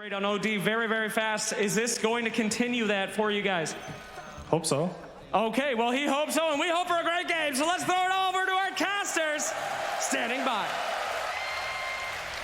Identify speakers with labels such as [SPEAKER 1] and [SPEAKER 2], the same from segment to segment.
[SPEAKER 1] Great on OD, very, very fast. Is this going to continue that for you guys?
[SPEAKER 2] Hope so.
[SPEAKER 1] Okay, well, he hopes so, and we hope for a great game. So let's throw it over to our casters standing by.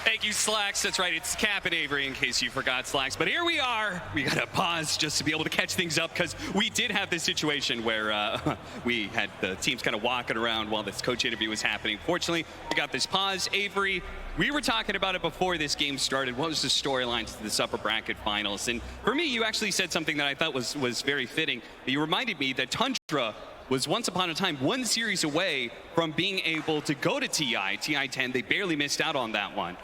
[SPEAKER 3] Thank you, Slacks. That's right, it's Cap and Avery, in case you forgot, Slacks. But here we are. We got to pause just to be able to catch things up, because we did have this situation where we had the teams kind of walking around while this coach interview was happening. Fortunately, we got this pause. Avery, we were talking about it before this game started. What was the storyline to this upper bracket finals? And for me, you actually said something that I thought was very fitting. You reminded me that Tundra was once upon a time one series away from being able to go to TI 10. They barely missed out on that one.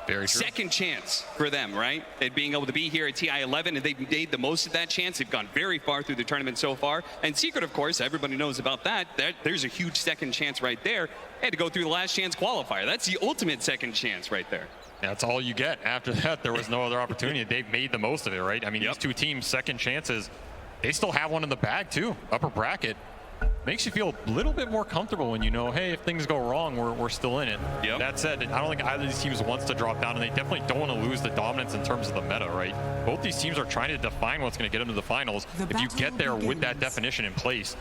[SPEAKER 4] Very true.
[SPEAKER 3] Second chance for them, right? And being able to be here at TI 11, and they made the most of that chance. They've gone very far through the tournament so far. And Secret, of course, everybody knows about that. There's a huge second chance right there. They had to go through the last chance qualifier. That's the ultimate second chance right there.
[SPEAKER 4] That's all you get. After that, there was no other opportunity. They've made the most of it, right? I mean,
[SPEAKER 3] Yep.
[SPEAKER 4] These two teams, second chances, they still have one in the bag too. Upper bracket. Makes you feel a little bit more comfortable when you know, hey, if things go wrong, we're still in it.
[SPEAKER 3] Yep.
[SPEAKER 4] That said, I don't think either of these teams wants to drop down, and they definitely don't want to lose the dominance in terms of the meta, right? Both these teams are trying to define what's going to get them to the finals. If you get there with that definition in place,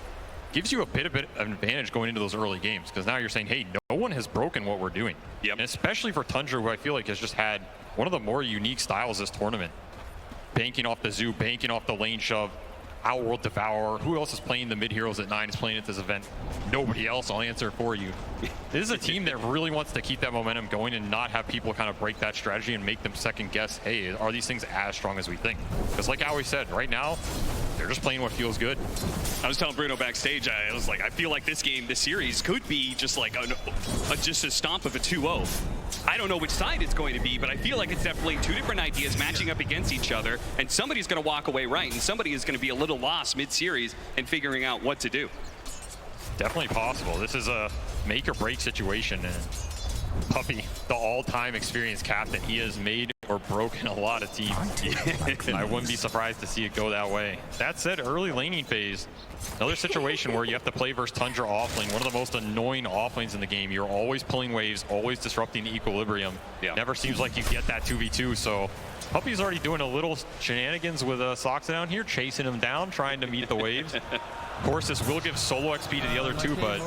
[SPEAKER 4] gives you a bit of an advantage going into those early games, because now you're saying, hey, no one has broken what we're doing.
[SPEAKER 3] Yep.
[SPEAKER 4] And especially for Tundra, who I feel like has just had one of the more unique styles this tournament. Banking off the zoo, banking off the lane shove, Outworld Devourer. Who else is playing the mid heroes at 9 is playing at this event? Nobody else. I'll answer for you. This is a team that really wants to keep that momentum going and not have people kind of break that strategy and make them second guess, hey, are these things as strong as we think? Because like I always said, right now, they're just playing what feels good.
[SPEAKER 3] I was telling Bruno backstage, I was like, I feel like this game, this series could be just like just a stomp of a 2-0. I don't know which side it's going to be, but I feel like it's definitely two different ideas matching up against each other, and somebody's going to walk away right, and somebody is going to be a little lost mid-series and figuring out what to do.
[SPEAKER 4] Definitely possible. This is a make or break situation, and Puppy, the all-time experienced captain, he has made or broken a lot of teams. I wouldn't be surprised to see it go that way. That said, early laning phase, another situation where you have to play versus Tundra offlane, one of the most annoying offlanes in the game. You're always pulling waves, always disrupting the equilibrium.
[SPEAKER 3] Yeah.
[SPEAKER 4] Never seems like you get that 2v2, so Puppy's already doing a little shenanigans with Soxa down here, chasing him down, trying to meet the waves. Of course, this will give solo XP to the other two, but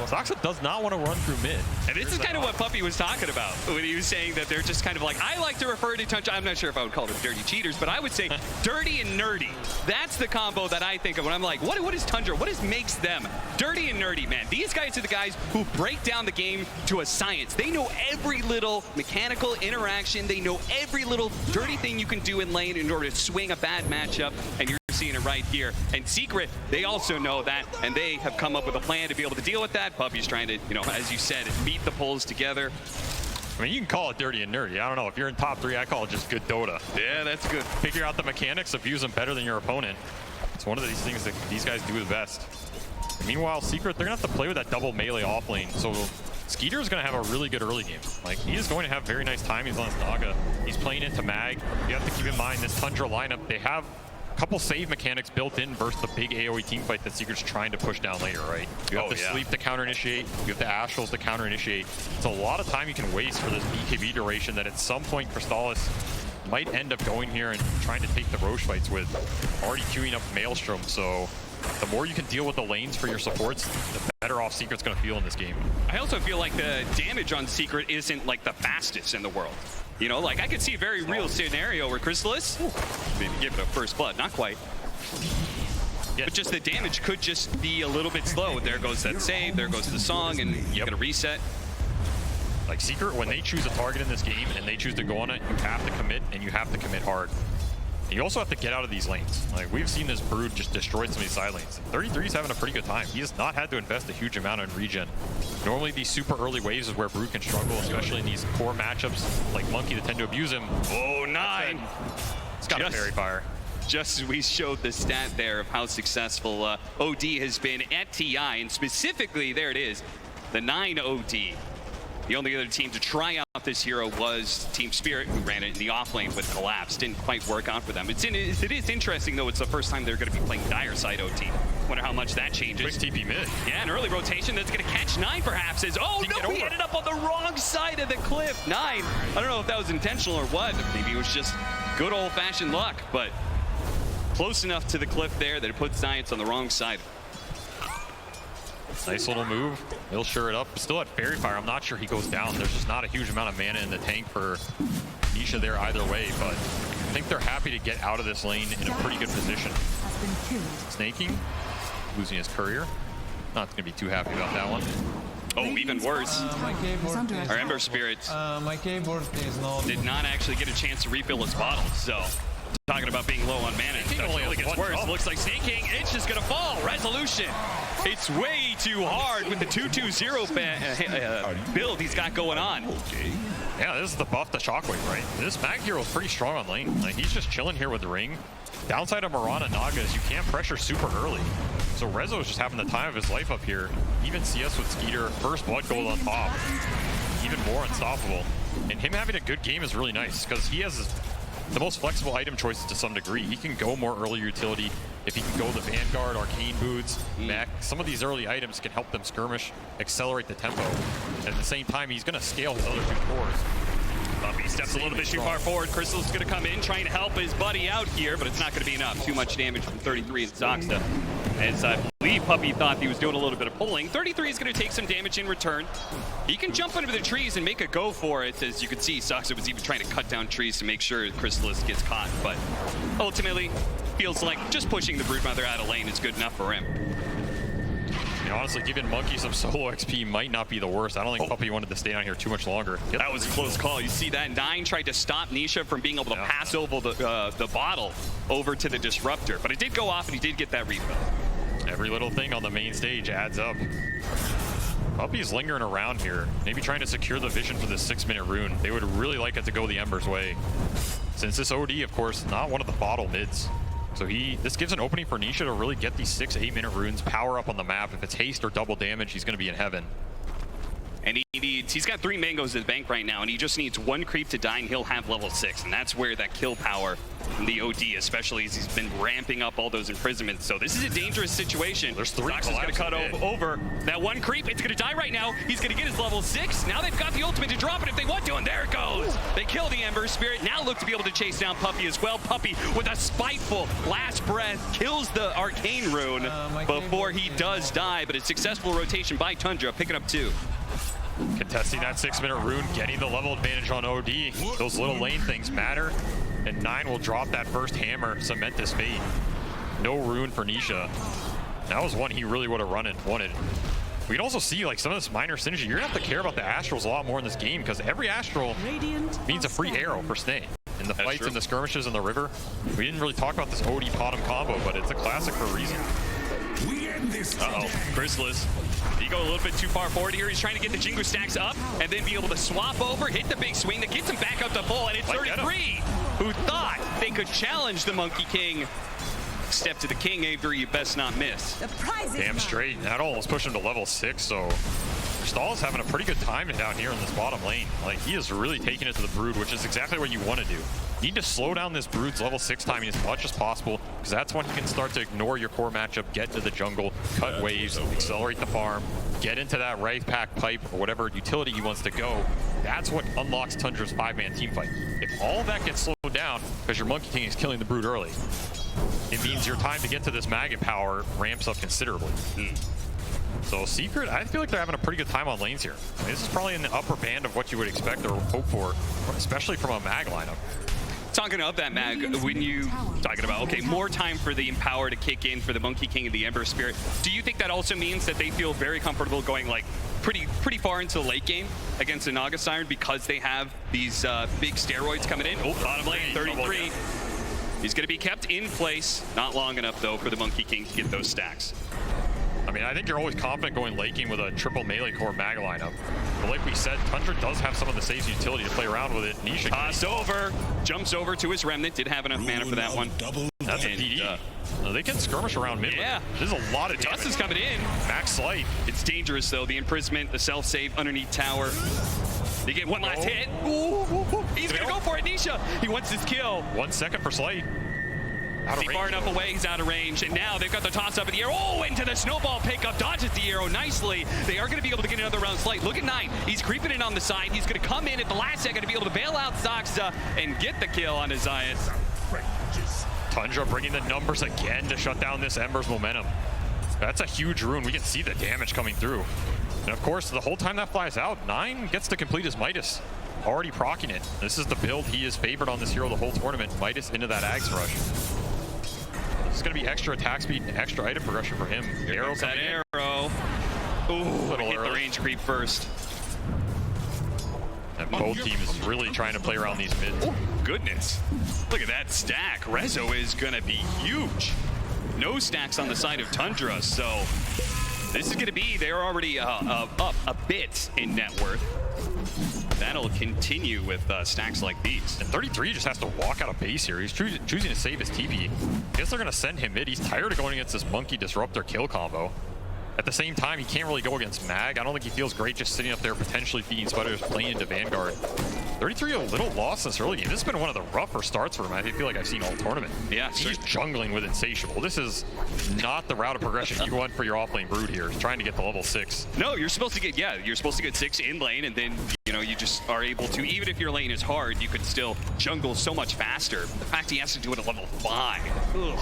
[SPEAKER 4] Soxa does not want to run through mid.
[SPEAKER 3] And this is kind of what Puppy was talking about when he was saying that they're just kind of like, I like to refer to Tundra, I'm not sure if I would call them dirty cheaters, but I would say dirty and nerdy. That's the combo that I think of when I'm like, what is Tundra? What makes them dirty and nerdy, man? These guys are the guys who break down the game to a science. They know every little mechanical interaction. They know every little dirty thing you can do in lane in order to swing a bad matchup, and you're seeing it right here. And Secret, they also know that, and they have come up with a plan to be able to deal with that. Puppy's trying to, as you said, meet the pulls together.
[SPEAKER 4] I mean, you can call it dirty and nerdy. I don't know. If you're in top 3, I call it just good Dota.
[SPEAKER 3] Yeah, that's good.
[SPEAKER 4] Figure out the mechanics, abuse them better than your opponent. It's one of these things that these guys do the best. And meanwhile, Secret, they're going to have to play with that double melee offlane. So Skeeter's going to have a really good early game. Like, he is going to have very nice timings on his Naga. He's playing into Mag. You have to keep in mind this Tundra lineup, they have a couple save mechanics built in versus the big AoE teamfight that Secret's trying to push down later, right? You have to sleep to counter-initiate, you have the Astrals to counter-initiate. It's a lot of time you can waste for this BKB duration that at some point Crystallis might end up going here and trying to take the Roche fights with, already queuing up Maelstrom. So the more you can deal with the lanes for your supports, the better off Secret's going to feel in this game.
[SPEAKER 3] I also feel like the damage on Secret isn't like the fastest in the world. Like I could see a very real scenario where Crystallis, maybe give it a first blood, not quite. Yeah. But just the damage could just be a little bit slow. There goes that save, there goes the song, and you gotta reset.
[SPEAKER 4] Like Secret, when they choose a target in this game and they choose to go on it, you have to commit, and you have to commit hard. And you also have to get out of these lanes. Like, we've seen this Brood just destroy some of these side lanes. 33 is having a pretty good time. He has not had to invest a huge amount in regen. Normally, these super early waves is where Brood can struggle, especially in these core matchups like Monkey that tend to abuse him.
[SPEAKER 3] Oh, 9!
[SPEAKER 4] It's got a fairy fire.
[SPEAKER 3] Just as we showed the stat there of how successful OD has been at TI, and specifically, there it is, the 9 OD. The only other team to try out this hero was Team Spirit, who ran it in the off lane with Collapse. Didn't quite work out for them. It is interesting, though. It's the first time they're going to be playing Dire side OT. Wonder how much that changes.
[SPEAKER 4] Quick TP mid.
[SPEAKER 3] Yeah, an early rotation that's going to catch 9, perhaps. Oh, no, he ended up on the wrong side of the cliff. 9. I don't know if that was intentional or what. Maybe it was just good old-fashioned luck, but close enough to the cliff there that it puts Giants on the wrong side.
[SPEAKER 4] Nice little move. He'll sure it up. Still at Fairy Fire. I'm not sure he goes down. There's just not a huge amount of mana in the tank for Nisha there either way, but I think they're happy to get out of this lane in a pretty good position. Snaking, losing his courier. Not going to be too happy about that one.
[SPEAKER 3] Oh, even worse.
[SPEAKER 2] My keyboard is
[SPEAKER 3] Our Ember Spirit
[SPEAKER 2] my keyboard is not.
[SPEAKER 3] did not actually get a chance to refill his bottle, so talking about being low on mana, it only gets worse. It looks like Snaking, it's just going to fall. Resolution. It's way too hard with the 2-2-0 build he's got going on.
[SPEAKER 4] Yeah, this is the buff to Shockwave, right? This Mag hero is pretty strong on lane. Like, he's just chilling here with the ring. Downside of Mirana Naga is you can't pressure super early. So Rezo is just having the time of his life up here. Even CS with Skeeter, first blood gold on top. Even more unstoppable. And him having a good game is really nice because he has the most flexible item choices to some degree. He can go more early utility. If he can go the Vanguard, Arcane Boots, Mech, some of these early items can help them skirmish, accelerate the tempo. And at the same time, he's going to scale his other 2 cores.
[SPEAKER 3] Buffy steps a little bit too far forward. Crystal's going to come in, trying to help his buddy out here, but it's not going to be enough. Too much damage from 33 and Zoxta. As I believe Puppy thought he was doing a little bit of pulling. 33 is going to take some damage in return. He can jump into the trees and make a go for it. As you can see, Zoxta was even trying to cut down trees to make sure Crystallis gets caught. But ultimately, feels like just pushing the Broodmother out of lane is good enough for him.
[SPEAKER 4] You know, honestly, giving Monkey some solo XP might not be the worst. I don't think Puppy wanted to stay down here too much longer.
[SPEAKER 3] That was a close call. You see that? 9 tried to stop Nisha from being able to pass over the bottle over to the Disruptor. But it did go off, and he did get that refill.
[SPEAKER 4] Every little thing on the main stage adds up. Puppy's lingering around here, maybe trying to secure the vision for this 6-minute rune. They would really like it to go the Ember's way. Since this OD, of course, not one of the bottle mids. So this gives an opening for Nisha to really get these 6-8-minute runes, power up on the map. If it's haste or double damage, he's going to be in heaven.
[SPEAKER 3] And he's got 3 mangoes in the bank right now, and he just needs 1 creep to die, and he'll have level 6. And that's where that kill power from the OD, especially as he's been ramping up all those imprisonments. So this is a dangerous situation.
[SPEAKER 4] There's 3
[SPEAKER 3] Zox is going to cut over that 1 creep. It's going to die right now. He's going to get his level 6. Now they've got the ultimate to drop it if they want to, and there it goes. They kill the Ember Spirit. Now look to be able to chase down Puppy as well. Puppy, with a spiteful last breath, kills the Arcane Rune before he does die, but a successful rotation by Tundra, picking up 2.
[SPEAKER 4] Contesting that 6-minute rune, getting the level advantage on OD. Those little lane things matter. And 9 will drop that first hammer, cement this fate. No rune for Nisha. That was one he really would have wanted. We can also see like some of this minor synergy. You're gonna have to care about the Astrals a lot more in this game because every Astral means a free arrow for Snake. In the fights and the skirmishes in the river. We didn't really talk about this OD Potom combo, but it's a classic for a reason.
[SPEAKER 3] Uh-oh, Crystallis. He go a little bit too far forward here. He's trying to get the Jingu stacks up and then be able to swap over, hit the big swing that gets him back up to full, and it's 33. Who thought they could challenge the Monkey King? Step to the king, Avery, you best not miss.
[SPEAKER 4] Damn straight. That almost pushed him to level 6, so Stahl's having a pretty good time down here in this bottom lane. Like, he is really taking it to the Brood, which is exactly what you want to do. You need to slow down this Brood's level 6 timing as much as possible, because that's when you can start to ignore your core matchup, get into the jungle, cut waves, accelerate the farm, get into that Wraith Pack pipe or whatever utility he wants to go. That's what unlocks Tundra's 5-man team fight. If all of that gets slowed down because your Monkey King is killing the Brood early, it means your time to get to this Maggot power ramps up considerably. So Secret, I feel like they're having a pretty good time on lanes here. I mean, this is probably in the upper band of what you would expect or hope for, especially from a Mag lineup.
[SPEAKER 3] Talking about that, Mag, when you talking about, okay, more time for the Empower to kick in for the Monkey King and the Ember Spirit, do you think that also means that they feel very comfortable going like pretty far into the late game against the Naga Siren because they have these big steroids coming in? Oh, bottom lane, 33. He's going to be kept in place. Not long enough, though, for the Monkey King to get those stacks.
[SPEAKER 4] I mean, I think you're always confident going late game with a triple melee core mag lineup. But like we said, Tundra does have some of the safe utility to play around with it. Nisha
[SPEAKER 3] toss over, jumps over to his remnant. Did have enough mana for that one.
[SPEAKER 4] That's a PD. No, they can skirmish around mid.
[SPEAKER 3] Yeah.
[SPEAKER 4] There's a lot of damage.
[SPEAKER 3] Dust is coming in.
[SPEAKER 4] Max Slight.
[SPEAKER 3] It's dangerous though. The imprisonment, the self-save underneath tower. They get one last hit. Ooh. He's gonna go for it, Nisha. He wants his kill.
[SPEAKER 4] 1 second for Slight.
[SPEAKER 3] Is he far enough away? He's out of range. And now they've got the toss up in the air. Oh, into the snowball pickup. Dodges the arrow nicely. They are going to be able to get another round Slight. Look at 9. He's creeping in on the side. He's going to come in at the last second to be able to bail out Soxa and get the kill on his Zayas.
[SPEAKER 4] Tundra bringing the numbers again to shut down this Ember's momentum. That's a huge rune. We can see the damage coming through. And of course, the whole time that flies out, 9 gets to complete his Midas. Already proccing it. This is the build he is favored on this hero the whole tournament. Midas into that Axe Rush. It's going to be extra attack speed and extra item progression for him.
[SPEAKER 3] Here comes that arrow. Ooh, hit the range creep first.
[SPEAKER 4] And both teams really trying to play around these mids.
[SPEAKER 3] Oh, goodness. Look at that stack. Rezo is going to be huge. No stacks on the side of Tundra, so this is going to be, they're already up a bit in net worth. That'll continue with stacks like these.
[SPEAKER 4] And 33 just has to walk out of base here. He's choosing to save his TP. I guess they're going to send him mid. He's tired of going against this Monkey Disruptor kill combo. At the same time, he can't really go against Mag. I don't think he feels great just sitting up there potentially feeding Spiders playing into Vanguard. 33 a little lost this early game. This has been one of the rougher starts for him I feel like I've seen all tournament.
[SPEAKER 3] Yeah,
[SPEAKER 4] he's jungling with Insatiable. This is not the route of progression you want for your offlane Brood here. He's trying to get to level 6.
[SPEAKER 3] No, you're supposed to get, you're supposed to get 6 in lane, and then, you know, you just are able to, even if your lane is hard, you could still jungle so much faster. The fact he has to do it at level 5. Ugh.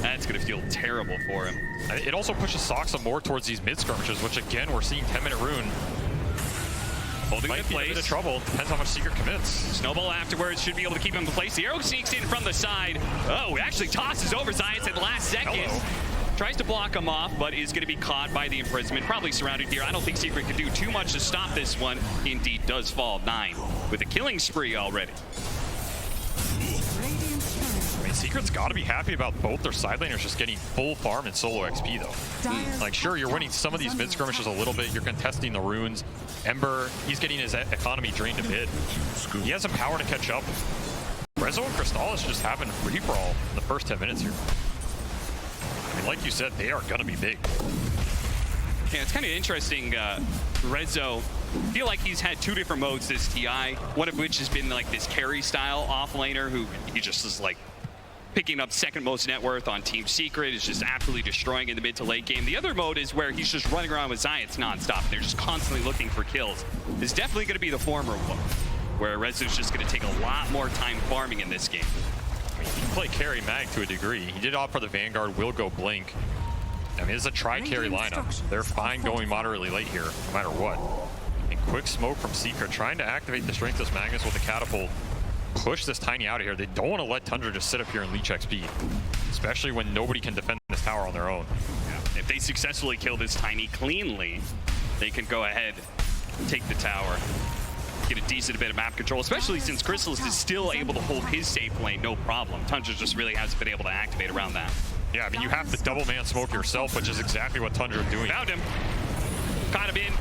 [SPEAKER 3] That's going to feel terrible for him.
[SPEAKER 4] It also pushes Soxa more towards these mid skirmishes, which again, we're seeing 10-minute rune.
[SPEAKER 3] Holding
[SPEAKER 4] Might
[SPEAKER 3] the
[SPEAKER 4] be
[SPEAKER 3] place.
[SPEAKER 4] a bit of trouble. Depends how much Secret commits.
[SPEAKER 3] Snowball afterwards should be able to keep him in place. The arrow sneaks in from the side. Oh, actually tosses over Zayas at the last second.
[SPEAKER 4] Hello.
[SPEAKER 3] Tries to block him off, but is going to be caught by the imprisonment. Probably surrounded here. I don't think Secret can do too much to stop this one. He indeed does fall 9 with a killing spree already.
[SPEAKER 4] I mean, Secret's got to be happy about both their side laners just getting full farm and solo XP, though. Like, sure, you're winning some of these mid skirmishes a little bit. You're contesting the runes. Ember, he's getting his economy drained a bit. He has some power to catch up. Rezo and Crystallis just having a free-for-all in the first 10 minutes here. I mean, like you said, they are going to be big.
[SPEAKER 3] Yeah, it's kind of interesting. Rezo, I feel like he's had 2 different modes this TI, one of which has been like this carry style offlaner who he just is like picking up second most net worth on Team Secret, is just absolutely destroying in the mid to late game. The other mode is where he's just running around with Zayas nonstop. They're just constantly looking for kills. It's definitely going to be the former one, where Rezo's just going to take a lot more time farming in this game.
[SPEAKER 4] I mean, he can play carry mag to a degree. He did opt for the Vanguard, will go Blink. I mean, it's a tri-carry lineup. They're fine going moderately late here, no matter what. And quick smoke from Secret, trying to activate the Strengthless Magnus with the catapult. Push this Tiny out of here. They don't want to let Tundra just sit up here and leech XP, especially when nobody can defend this tower on their own.
[SPEAKER 3] Yeah. If they successfully kill this Tiny cleanly, they can go ahead and take the tower. Get a decent bit of map control, especially since Crystallis is still able to hold his safe lane, no problem. Tundra just really hasn't been able to activate around that.
[SPEAKER 4] Yeah, I mean, you have to double man smoke yourself, which is exactly what Tundra is doing.
[SPEAKER 3] Found him. Caught him in.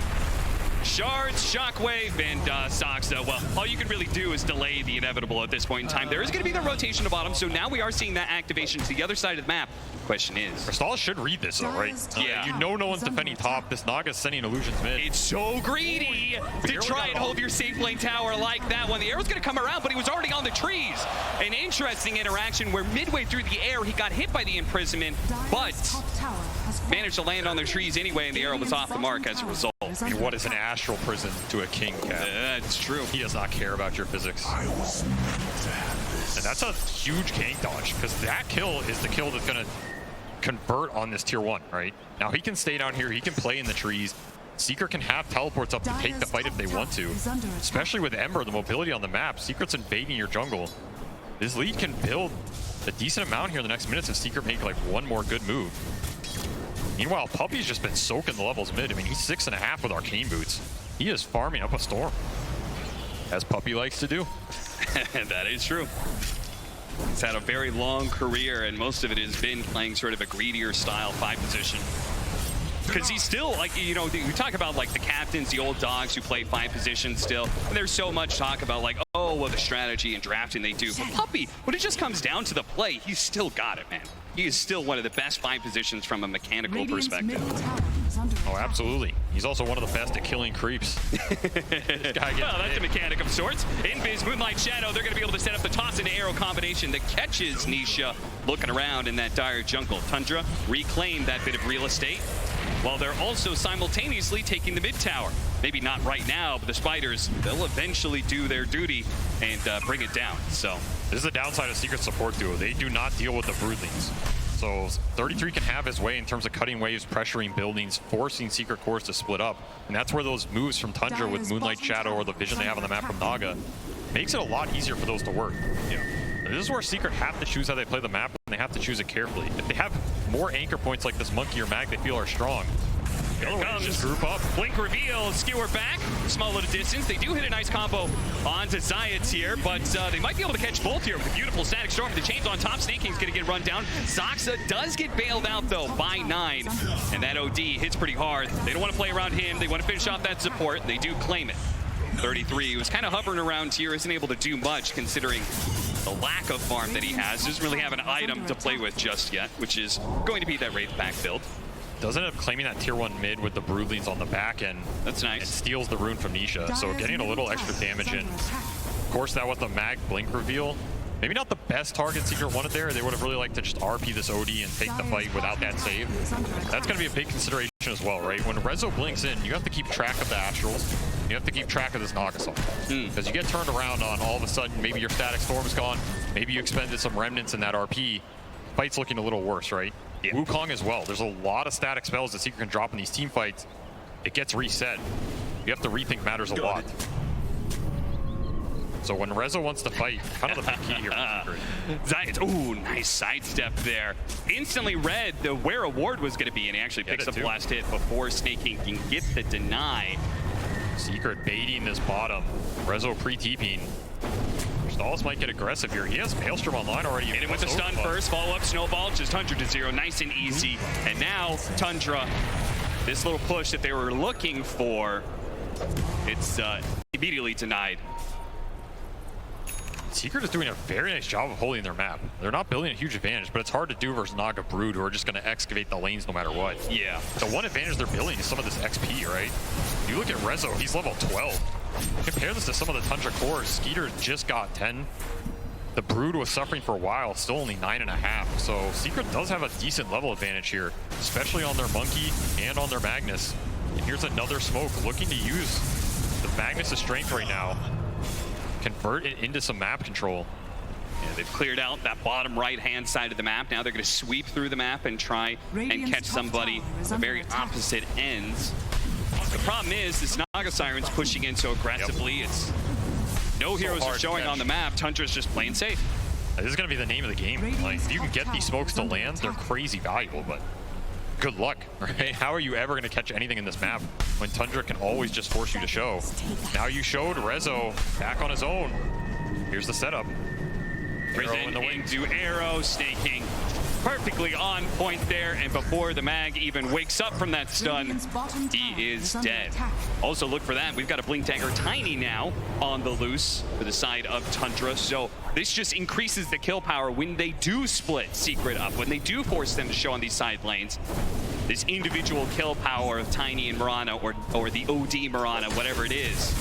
[SPEAKER 3] Shards, Shockwave, and Soxa. Well, all you can really do is delay the inevitable at this point in time. There is going to be the rotation to bottom, so now we are seeing that activation to the other side of the map. Question is...
[SPEAKER 4] Crystallis should read this, though, right?
[SPEAKER 3] Yeah.
[SPEAKER 4] You know no one's defending top. This Naga's sending illusions mid.
[SPEAKER 3] It's so greedy to try and hold your safe lane tower like that one. The arrow's going to come around, but he was already on the trees. An interesting interaction where midway through the air, he got hit by the imprisonment, but managed to land on the trees anyway, and the arrow was off the mark as a result.
[SPEAKER 4] I mean, what is an astral prison to a king, Cap?
[SPEAKER 3] That's true.
[SPEAKER 4] He does not care about your physics. And that's a huge gank dodge, because that kill is the kill that's going to convert on this tier 1, right? Now, he can stay down here. He can play in the trees. Secret can have teleports up to take the fight if they want to. Especially with Ember, the mobility on the map. Secret's invading your jungle. This lead can build a decent amount here in the next minutes if Secret make like one more good move. Meanwhile, Puppy's just been soaking the levels mid. I mean, he's 6.5 with Arcane Boots. He is farming up a storm, as Puppy likes to do.
[SPEAKER 3] That is true. He's had a very long career, and most of it has been playing sort of a greedier style 5 position. Because he's still, like, you know, we talk about, like, the captains, the old dogs who play 5 positions still, and there's so much talk about, like, oh, well, the strategy and drafting they do. But Puppy, when it just comes down to the play, he's still got it, man. He is still one of the best 5 positions from a mechanical perspective.
[SPEAKER 4] Oh, absolutely. He's also one of the best at killing creeps.
[SPEAKER 3] Well, that's a mechanic of sorts. Invis, Moonlight Shadow, they're going to be able to set up the toss into arrow combination that catches Nisha looking around in that dire jungle. Tundra reclaimed that bit of real estate, while they're also simultaneously taking the mid tower. Maybe not right now, but the Spiders, they'll eventually do their duty and bring it down. So
[SPEAKER 4] this is the downside of Secret support duo. They do not deal with the broodlings. So 33 can have his way in terms of cutting waves, pressuring buildings, forcing Secret cores to split up. And that's where those moves from Tundra with Moonlight Shadow or the vision they have on the map from Naga makes it a lot easier for those to work. Yeah. This is where Secret have to choose how they play the map, and they have to choose it carefully. If they have more anchor points like this Monkey or Mag they feel are strong, the other way is just group up.
[SPEAKER 3] Blink reveal, skewer back, small little distance. They do hit a nice combo onto Zayats here, but they might be able to catch both here with a beautiful static storm. The chains on top, Snaking's gonna get run down. Zoxa does get bailed out though by 9, and that OD hits pretty hard. They don't want to play around him. They want to finish off that support. They do claim it. 33 was kind of hovering around here, isn't able to do much considering the lack of farm that he has. Doesn't really have an item to play with just yet, which is going to be that Wraith back build.
[SPEAKER 4] Does end up claiming that tier 1 mid with the broodlings on the back end.
[SPEAKER 3] That's nice.
[SPEAKER 4] And steals the rune from Nisha, so getting a little extra damage in. Of course, that with the Mag Blink reveal, maybe not the best target Secret wanted there. They would have really liked to just RP this OD and take the fight without that save. That's going to be a big consideration as well, right? When Rezo blinks in, you have to keep track of the Astrals. You have to keep track of this Nagasol. Because you get turned around on all of a sudden, maybe your static storm's gone, maybe you expended some remnants in that RP. Fight's looking a little worse, right? Yeah. Wukong as well. There's a lot of static spells that Secret can drop in these team fights. It gets reset. You have to rethink matters a lot. So when Rezo wants to fight, kind of the key here for Secret.
[SPEAKER 3] Ooh, nice sidestep there. Instantly read where a ward was going to be, and he actually picks up the last hit before Snaking can get the deny.
[SPEAKER 4] Secret baiting this bottom. Rezo pre-TPing. Stalls might get aggressive here. He has Maelstrom online already.
[SPEAKER 3] Hit him with the stun first, follow up snowball, just 100 to 0, nice and easy. And now Tundra, this little push that they were looking for, it's immediately denied.
[SPEAKER 4] Secret is doing a very nice job of holding their map. They're not building a huge advantage, but it's hard to do versus Naga Brood, who are just going to excavate the lanes no matter what.
[SPEAKER 3] Yeah.
[SPEAKER 4] The one advantage they're building is some of this XP, right? You look at Rezo, he's level 12. Compare this to some of the Tundra cores. Skeeter just got 10. The Brood was suffering for a while, still only 9.5. So Secret does have a decent level advantage here, especially on their Monkey and on their Magnus. And here's another smoke, looking to use the Magnus' strength right now. Convert it into some map control.
[SPEAKER 3] Yeah, they've cleared out that bottom right-hand side of the map. Now they're going to sweep through the map and try and catch somebody at the very opposite ends. The problem is this Naga Siren's pushing in so aggressively. It's no heroes are showing on the map. Tundra's just playing safe.
[SPEAKER 4] This is going to be the name of the game. Like, if you can get these smokes to land, they're crazy valuable, but good luck, right? How are you ever going to catch anything in this map when Tundra can always just force you to show? Now you showed Rezo back on his own. Here's the setup.
[SPEAKER 3] Arrow in the wing to arrow, Snaking perfectly on point there, and before the Mag even wakes up from that stun, he is dead. Also look for that, we've got a Blink Dagger Tiny now on the loose for the side of Tundra, so this just increases the kill power when they do split Secret up, when they do force them to show on these side lanes. This individual kill power of Tiny and Mirana, or the OD Mirana, whatever it is,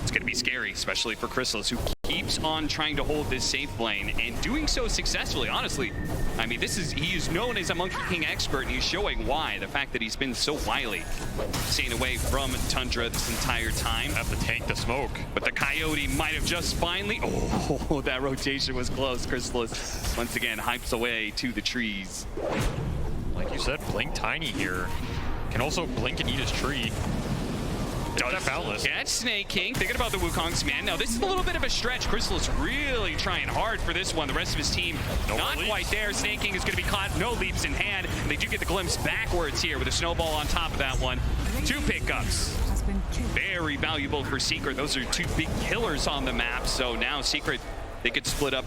[SPEAKER 3] it's going to be scary, especially for Chrysalis, who keeps on trying to hold this safe lane and doing so successfully. Honestly, I mean, he is known as a Monkey King expert, and he's showing why. The fact that he's been so wily, staying away from Tundra this entire time.
[SPEAKER 4] Have to tank the smoke.
[SPEAKER 3] But the Coyote might have just finally... Oh, that rotation was close. Chrysalis once again hypes away to the trees.
[SPEAKER 4] Like you said, Blink Tiny here. Can also blink and eat his tree. Does
[SPEAKER 3] catch Snake King, thinking about the Wukong's man. Now this is a little bit of a stretch. Chrysalis really trying hard for this one. The rest of his team not quite there. Snake King is going to be caught, no leaps in hand. And they do get the glimpse backwards here with a snowball on top of that one. 2 pickups. Very valuable for Secret. Those are 2 big killers on the map. So now Secret, they could split up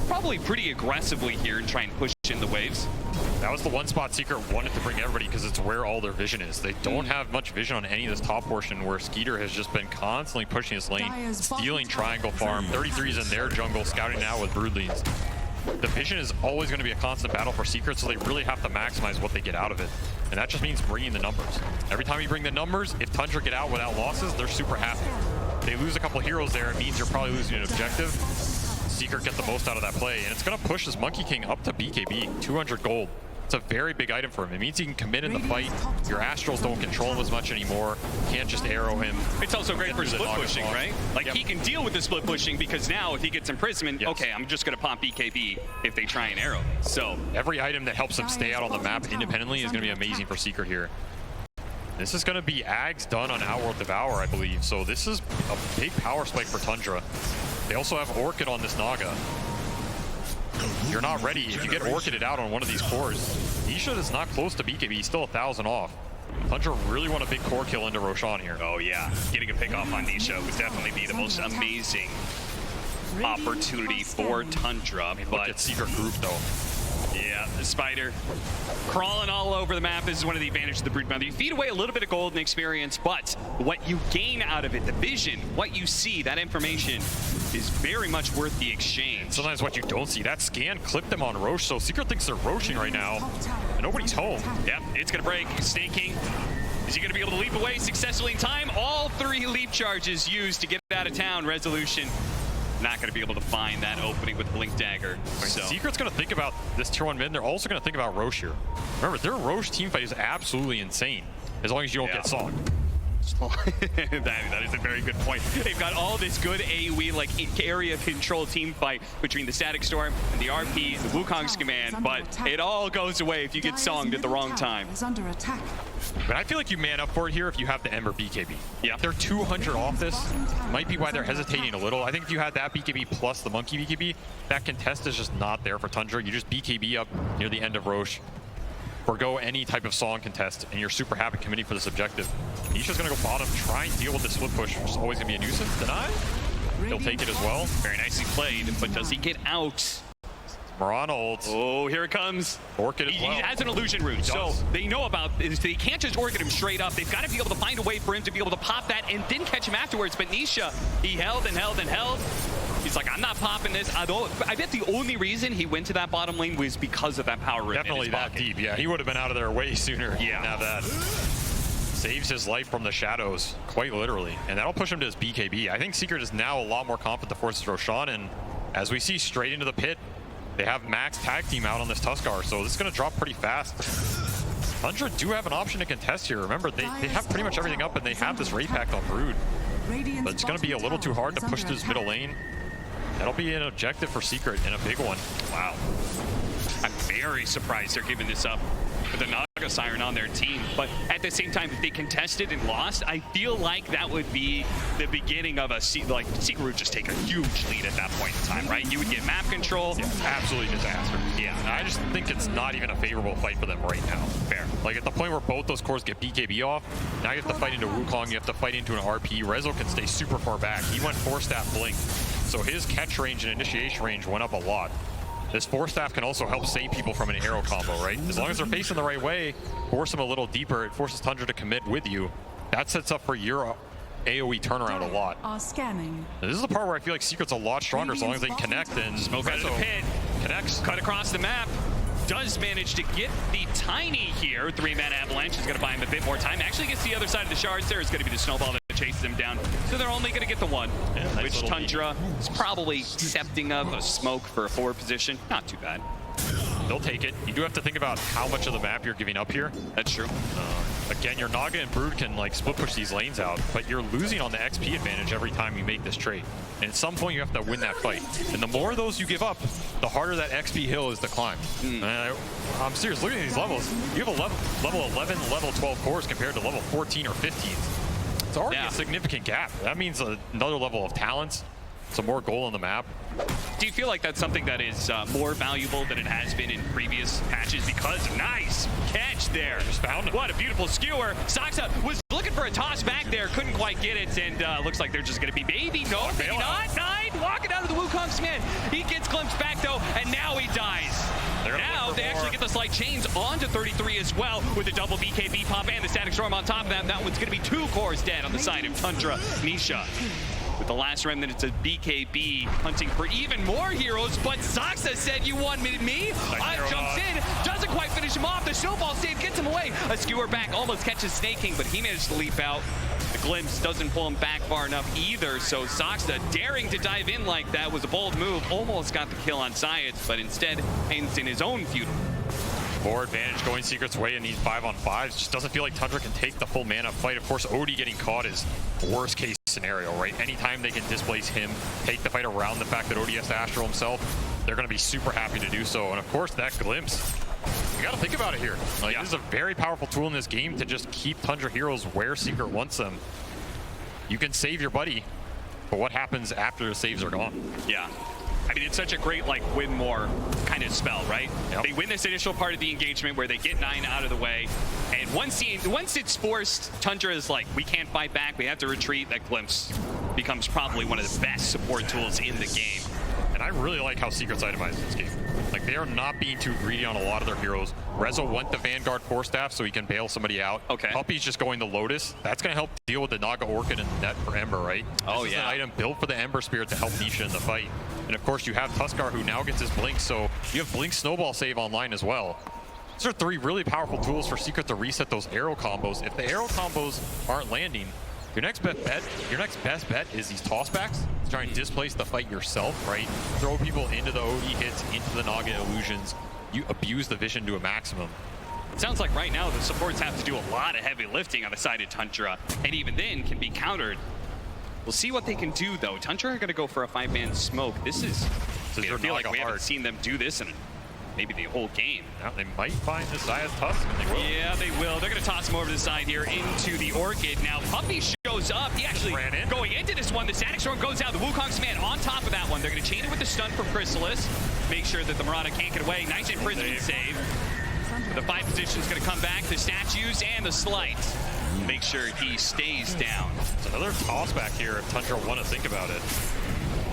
[SPEAKER 3] probably pretty aggressively here and try and push in the waves.
[SPEAKER 4] That was the one spot Secret wanted to bring everybody because it's where all their vision is. They don't have much vision on any of this top portion where Skeeter has just been constantly pushing his lane, stealing triangle farm, 33s in their jungle, scouting out with broodlings. The vision is always going to be a constant battle for Secret, so they really have to maximize what they get out of it. And that just means bringing the numbers. Every time you bring the numbers, if Tundra get out without losses, they're super happy. They lose a couple heroes there, it means you're probably losing an objective. Secret get the most out of that play, and it's going to push this Monkey King up to BKB, 200 gold. It's a very big item for him. It means he can commit in the fight. Your Astrals don't control him as much anymore. Can't just arrow him.
[SPEAKER 3] It's also great for split pushing, right? Like,
[SPEAKER 4] yep.
[SPEAKER 3] He can deal with the split pushing because now if he gets imprisonment,
[SPEAKER 4] yes.
[SPEAKER 3] Okay, I'm just going to pop BKB if they try and arrow. So
[SPEAKER 4] every item that helps him stay out on the map independently is going to be amazing for Secret here. This is going to be Ags done on Outworld Devour, I believe. So this is a big power spike for Tundra. They also have Orchid on this Naga. You're not ready. If you get Orchided out on one of these cores, Nisha is not close to BKB. He's still 1,000 off. Tundra really want a big core kill into Roshan here.
[SPEAKER 3] Oh yeah, getting a pick off on Nisha would definitely be the most amazing opportunity for Tundra.
[SPEAKER 4] Look at Secret group though.
[SPEAKER 3] Yeah, the Spider crawling all over the map. This is one of the advantages of the Broodmother. You feed away a little bit of gold and experience, but what you gain out of it, the vision, what you see, that information is very much worth the exchange.
[SPEAKER 4] Sometimes what you don't see, that scan clipped them on Roche, so Secret thinks they're roaching right now, and nobody's home.
[SPEAKER 3] Yep, it's gonna break. Staking. Is he gonna be able to leap away successfully in time? All 3 leap charges used to get out of town. Resolution not going to be able to find that opening with Blink Dagger. So
[SPEAKER 4] Secret's going to think about this tier 1 mid, and they're also going to think about Roche here. Remember, their Roche teamfight is absolutely insane, as long as you don't get Song.
[SPEAKER 3] that is a very good point. They've got all this good AoE, like area control team fight between the Static Storm and the RP, the Wukong's command, but it all goes away if you get Songed at the wrong time.
[SPEAKER 4] But I feel like you man up for it here if you have the Ember BKB. Yeah. If they're 200 off this, might be why they're hesitating a little. I think if you had that BKB plus the Monkey BKB, that contest is just not there for Tundra. You just BKB up near the end of Roche, forgo any type of Song contest, and you're super happy committing for this objective. Nisha's gonna go bottom, try and deal with the split push, which is always gonna be a nuisance. Deny? He'll take it as well.
[SPEAKER 3] Very nicely played, but does he get out?
[SPEAKER 4] Mirana ults.
[SPEAKER 3] Oh, here it comes.
[SPEAKER 4] Orchid as well.
[SPEAKER 3] He has an illusion root, so they know about this. They can't just Orchid him straight up. They've got to be able to find a way for him to be able to pop that and then catch him afterwards. But Nisha, he held and held and held. He's like, I'm not popping this. I bet the only reason he went to that bottom lane was because of that power root.
[SPEAKER 4] Definitely that deep, yeah. He would have been out of there way sooner.
[SPEAKER 3] Yeah.
[SPEAKER 4] Have that. Saves his life from the shadows, quite literally. And that'll push him to his BKB. I think Secret is now a lot more confident to force Roshan, and as we see, straight into the pit. They have max tag team out on this Tuskar, so this is going to drop pretty fast. Tundra do have an option to contest here. Remember, they have pretty much everything up, and they have this Raid Pact on Brood. But it's going to be a little too hard to push through this middle lane. That'll be an objective for Secret, and a big one.
[SPEAKER 3] Wow. I'm very surprised they're giving this up with the Naga Siren on their team. But at the same time, if they contested and lost, I feel like that would be the beginning of a Secret would just take a huge lead at that point in time, right? You would get map control.
[SPEAKER 4] Yeah, absolutely disaster.
[SPEAKER 3] Yeah.
[SPEAKER 4] I just think it's not even a favorable fight for them right now.
[SPEAKER 3] Fair.
[SPEAKER 4] Like at the point where both those cores get BKB off, now you have to fight into Wukong, you have to fight into an RP. Rezo can stay super far back. He went 4-staff Blink, so his catch range and initiation range went up a lot. This 4-staff can also help save people from an arrow combo, right? As long as they're facing the right way, force them a little deeper, it forces Tundra to commit with you. That sets up for your AoE turnaround a lot. This is the part where I feel like Secret's a lot stronger as long as they can connect, and
[SPEAKER 3] Smoke out of the pit.
[SPEAKER 4] Connects.
[SPEAKER 3] Cut across the map. Does manage to get the Tiny here. 3-man Avalanche is going to buy him a bit more time. Actually gets the other side of the shards there. Is going to be the snowball that chases him down. So they're only going to get the one, which Tundra is probably accepting of a smoke for a forward position. Not too bad.
[SPEAKER 4] They'll take it. You do have to think about how much of the map you're giving up here.
[SPEAKER 3] That's true.
[SPEAKER 4] Again, your Naga and Brood can like split push these lanes out, but you're losing on the XP advantage every time you make this trade. And at some point you have to win that fight. And the more of those you give up, the harder that XP hill is to climb. I'm serious, look at these levels. You have a level 11, level 12 cores compared to level 14 or 15. It's already a significant gap. That means another level of talents, some more goal on the map.
[SPEAKER 3] Do you feel like that's something that is more valuable than it has been in previous patches? Because nice catch there.
[SPEAKER 4] Just found him.
[SPEAKER 3] What a beautiful skewer. Saksa was looking for a toss back there, couldn't quite get it, and looks like they're just going to be maybe not. Nine walking out of the Wukong's man. He gets glimpsed back though, and now he dies.
[SPEAKER 4] They're going to look
[SPEAKER 3] they actually get the slight chains onto 33 as well with a double BKB pop and the static storm on top of that. That one's going to be 2 cores dead on the side of Tundra. Nisha with the last remnant, it's a BKB hunting for even more heroes, but Zaxa said, you wanted me? I jumps in, doesn't quite finish him off. The snowball save gets him away. A skewer back almost catches Snake King, but he managed to leap out. The glimpse doesn't pull him back far enough either, so Zaxa daring to dive in like that was a bold move. Almost got the kill on Science, but instead ends in his own feudal.
[SPEAKER 4] More advantage going Secret's way in these 5-on-5s. Just doesn't feel like Tundra can take the full mana fight. Of course, Odie getting caught is worst case scenario, right? Anytime they can displace him, take the fight around the fact that Odie has to Astral himself, they're going to be super happy to do so. And of course, that glimpse, you got to think about it here. Like, this is a very powerful tool in this game to just keep Tundra heroes where Secret wants them. You can save your buddy, but what happens after the saves are gone?
[SPEAKER 3] Yeah. I mean, it's such a great, like, win more kind of spell, right?
[SPEAKER 4] Yep.
[SPEAKER 3] They win this initial part of the engagement where they get 9 out of the way. And once it's forced, Tundra is like, we can't fight back, we have to retreat. That glimpse becomes probably one of the best support tools in the game.
[SPEAKER 4] And I really like how Secret's itemized this game. Like, they are not being too greedy on a lot of their heroes. Rezo went the Vanguard Force Staff so he can bail somebody out.
[SPEAKER 3] Okay.
[SPEAKER 4] Puppy's just going to Lotus. That's going to help deal with the Naga Orchid and Net for Ember, right?
[SPEAKER 3] Oh,
[SPEAKER 4] this is
[SPEAKER 3] yeah.
[SPEAKER 4] an item built for the Ember Spirit to help Nisha in the fight. And of course, you have Tuskar who now gets his Blink, so you have Blink Snowball save online as well. These are 3 really powerful tools for Secret to reset those arrow combos. If the arrow combos aren't landing, your next best bet is these tossbacks. Try and displace the fight yourself, right? Throw people into the OD hits, into the Naga illusions. You abuse the vision to a maximum.
[SPEAKER 3] It sounds like right now the supports have to do a lot of heavy lifting on the side of Tundra, and even then can be countered. We'll see what they can do, though. Tundra are going to go for a 5-man smoke. This is I feel like we haven't seen them do this in maybe the whole game.
[SPEAKER 4] Now they might find the Zaya's Tusk, and they will.
[SPEAKER 3] Yeah, they will. They're going to toss him over to the side here into the Orchid. Now, Puppy shows up. He actually
[SPEAKER 4] ran in.
[SPEAKER 3] Going into this one. The Static Storm goes out. The Wukong's man on top of that one. They're going to chain it with the stun from Chrysalis. Make sure that the Marauder can't get away. Nice imprisonment save. The 5 position is going to come back. The statues and the slight. Make sure he stays down.
[SPEAKER 4] It's another toss back here if Tundra want to think about it.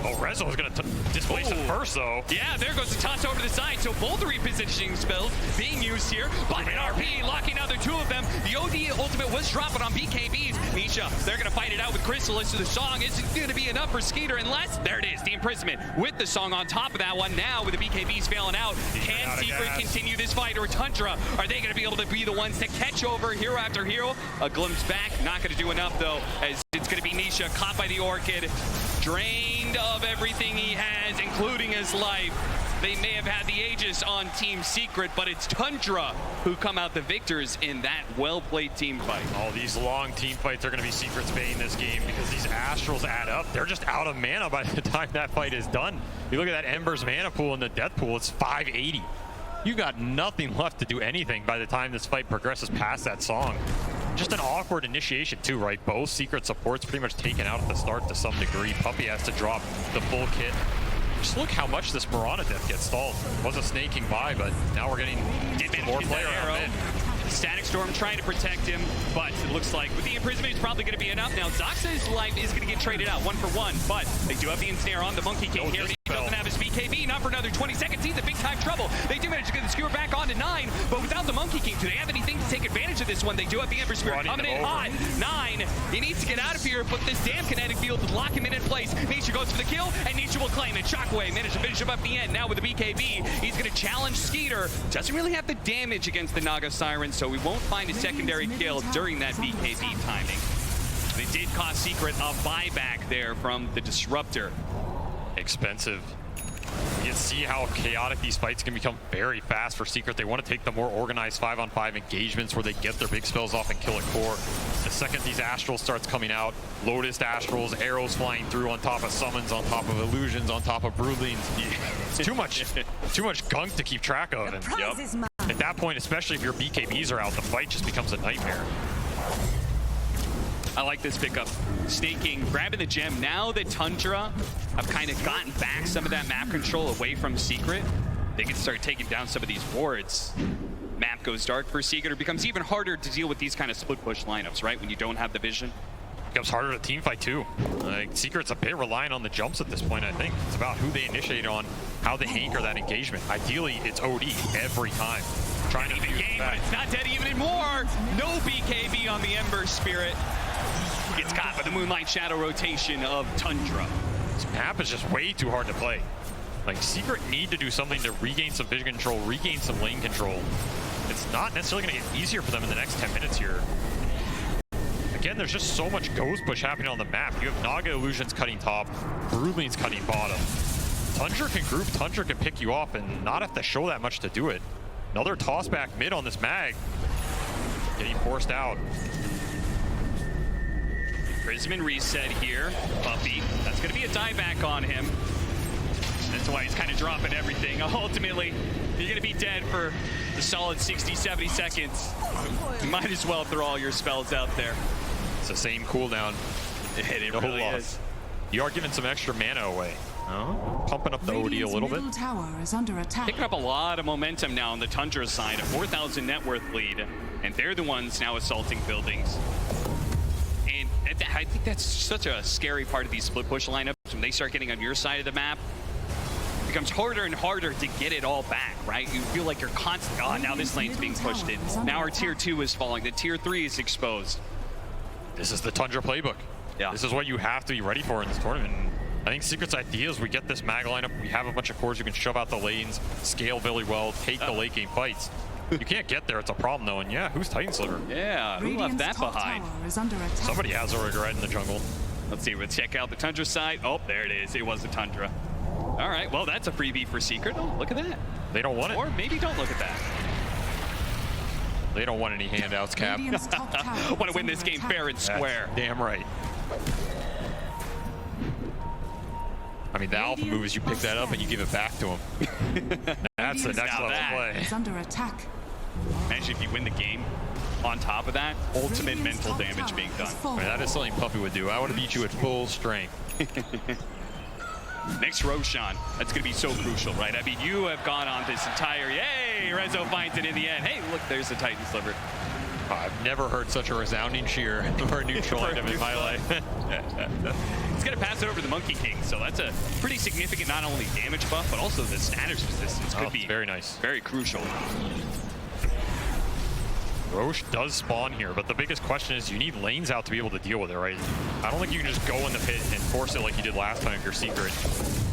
[SPEAKER 4] Oh, Rezo is going to displace him first, though.
[SPEAKER 3] Yeah, there goes the toss over to the side. So both repositioning spells being used here. But an RP locking out the 2 of them. The OD ultimate was dropping on BKBs. Nisha, they're going to fight it out with Chrysalis. So the song isn't going to be enough for Skeeter unless, there it is, the imprisonment with the song on top of that one. Now with the BKBs failing out, can Secret continue this fight, or Tundra? Are they going to be able to be the ones to catch over hero after hero? A glimpse back, not going to do enough, though, as it's going to be Nisha caught by the Orchid, drained of everything he has, including his life. They may have had the Aegis on Team Secret, but it's Tundra who come out the victors in that well-played team fight.
[SPEAKER 4] Oh, these long team fights are going to be Secret's bane this game because these Astrals add up. They're just out of mana by the time that fight is done. You look at that Ember's mana pool and the death pool, it's 580. You got nothing left to do anything by the time this fight progresses past that song. Just an awkward initiation too, right? Both Secret supports pretty much taken out at the start to some degree. Puppy has to drop the full kit. Just look how much this Mirana death gets stalled. Was a snaking by, but now we're getting more player arrow.
[SPEAKER 3] Static Storm trying to protect him, but it looks like with the imprisonment, it's probably going to be enough. Now, Zaxa's life is going to get traded out 1 for 1, but they do have the ensnare on the Monkey King here. He doesn't have his BKB, not for another 20 seconds. He's in big time trouble. They do manage to get the skewer back on to 9, but without the Monkey King, do they have anything to take advantage of this one? They do have the Ember Spirit coming in hot. 9, he needs to get out of here, but this damn kinetic field will lock him in place. Nisha goes for the kill, and Nisha will claim it. Shockwave managed to finish him up at the end. Now with the BKB, he's going to challenge Skeeter. Doesn't really have the damage against the Naga Siren, so we won't find a secondary kill during that BKB timing. They did cost Secret a buyback there from the Disruptor.
[SPEAKER 4] Expensive. You can see how chaotic these fights can become very fast for Secret. They want to take the more organized 5-on-5 engagements where they get their big spells off and kill a core. The second these Astrals starts coming out, Lotus Astrals, arrows flying through on top of summons, on top of illusions, on top of broodlings. It's too much gunk to keep track of. And at that point, especially if your BKBs are out, the fight just becomes a nightmare.
[SPEAKER 3] I like this pickup. Snaking, grabbing the gem. Now that Tundra have kind of gotten back some of that map control away from Secret, they can start taking down some of these wards. Map goes dark for Secret. It becomes even harder to deal with these kind of split push lineups, right? When you don't have the vision.
[SPEAKER 4] It becomes harder to team fight too. Like, Secret's a bit reliant on the jumps at this point, I think. It's about who they initiate on, how they anchor that engagement. Ideally, it's OD every time. Trying to
[SPEAKER 3] the game, but it's not dead even more. No BKB on the Ember Spirit. Gets caught by the Moonlight Shadow rotation of Tundra.
[SPEAKER 4] This map is just way too hard to play. Like, Secret need to do something to regain some vision control, regain some lane control. It's not necessarily going to get easier for them in the next 10 minutes here. Again, there's just so much ghost push happening on the map. You have Naga Illusions cutting top, Broodling's cutting bottom. Tundra can group, Tundra can pick you off and not have to show that much to do it. Another toss back mid on this mag. Getting forced out.
[SPEAKER 3] Prisman reset here. Puppy. That's going to be a dieback on him. That's why he's kind of dropping everything. Ultimately, you're going to be dead for the solid 60, 70 seconds. You might as well throw all your spells out there.
[SPEAKER 4] It's the same cooldown.
[SPEAKER 3] It really is.
[SPEAKER 4] You are giving some extra mana away. Pumping up the OD a little bit.
[SPEAKER 5] Tower is under attack.
[SPEAKER 3] Picking up a lot of momentum now on the Tundra side, a 4,000 net worth lead, and they're the ones now assaulting buildings. And I think that's such a scary part of these split push lineups. When they start getting on your side of the map, it becomes harder and harder to get it all back, right? You feel like you're constantly, oh, now this lane's being pushed in. Now our tier 2 is falling, the tier 3 is exposed.
[SPEAKER 4] This is the Tundra playbook.
[SPEAKER 3] Yeah.
[SPEAKER 4] This is what you have to be ready for in this tournament. I think Secret's idea is we get this mag lineup, we have a bunch of cores who can shove out the lanes, scale really well, take the late game fights. You can't get there, it's a problem though, and yeah, who's Titan Sliver?
[SPEAKER 3] Yeah, who left that behind?
[SPEAKER 4] Somebody has a regret in the jungle.
[SPEAKER 3] Let's see, let's check out the Tundra side. Oh, there it is, it was the Tundra. All right, well, that's a freebie for Secret. Oh, look at that.
[SPEAKER 4] They don't want it.
[SPEAKER 3] Or maybe don't look at that.
[SPEAKER 4] They don't want any handouts, Cap.
[SPEAKER 3] Want to win this game fair and square.
[SPEAKER 4] That's damn right. I mean, the alpha move is you pick that up and you give it back to him. That's the next level play.
[SPEAKER 5] Is under attack.
[SPEAKER 3] Imagine if you win the game on top of that, ultimate mental damage being done.
[SPEAKER 4] I mean, that is something Puppy would do. I would have beat you at full strength.
[SPEAKER 3] Next Roshan, that's going to be so crucial, right? I mean, you have gone on this entire, yay, Rezo finds it in the end. Hey, look, there's the Titan Sliver.
[SPEAKER 4] I've never heard such a resounding cheer for a neutral item in my life.
[SPEAKER 3] It's going to pass it over to the Monkey King, so that's a pretty significant not only damage buff, but also the status resistance could be
[SPEAKER 4] very nice.
[SPEAKER 3] Very crucial.
[SPEAKER 4] Roche does spawn here, but the biggest question is you need lanes out to be able to deal with it, right? I don't think you can just go in the pit and force it like you did last time if you're Secret.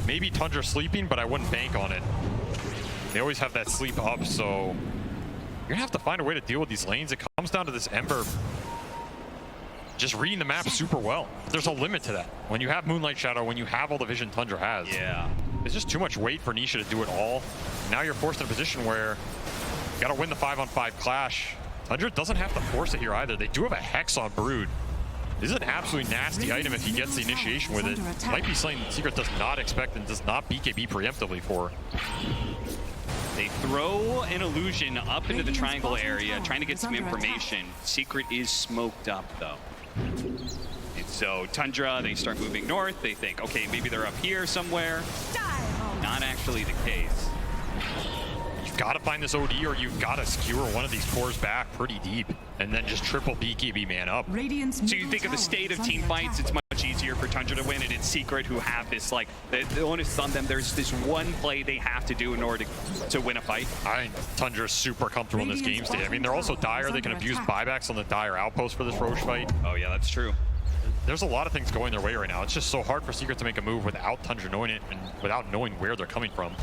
[SPEAKER 4] Maybe Tundra sleeping, but I wouldn't bank on it. They always have that sleep up, so you're gonna have to find a way to deal with these lanes. It comes down to this Ember just reading the map super well. There's a limit to that. When you have Moonlight Shadow, when you have all the vision Tundra has,
[SPEAKER 3] yeah,
[SPEAKER 4] it's just too much weight for Nisha to do it all. Now you're forced in a position where you gotta win the 5-on-5 clash. Tundra doesn't have to force it here either. They do have a Hex on Brood. This is an absolutely nasty item if he gets the initiation with it. Might be something Secret does not expect and does not BKB preemptively for.
[SPEAKER 3] They throw an illusion up into the triangle area, trying to get some information. Secret is smoked up, though. And so Tundra, they start moving north. They think, okay, maybe they're up here somewhere. Not actually the case.
[SPEAKER 4] You've got to find this OD, or you've got to skewer one of these cores back pretty deep, and then just triple BKB man up.
[SPEAKER 3] So you think of the state of team fights, it's much easier for Tundra to win, and it's Secret who have this, like, the onus on them. There's this one play they have to do in order to win a fight.
[SPEAKER 4] I think Tundra's super comfortable in this game state. I mean, they're also dire. They can abuse buybacks on the dire outpost for this Roche fight.
[SPEAKER 3] Oh yeah, that's true.
[SPEAKER 4] There's a lot of things going their way right now. It's just so hard for Secret to make a move without Tundra knowing it and without knowing where they're coming from.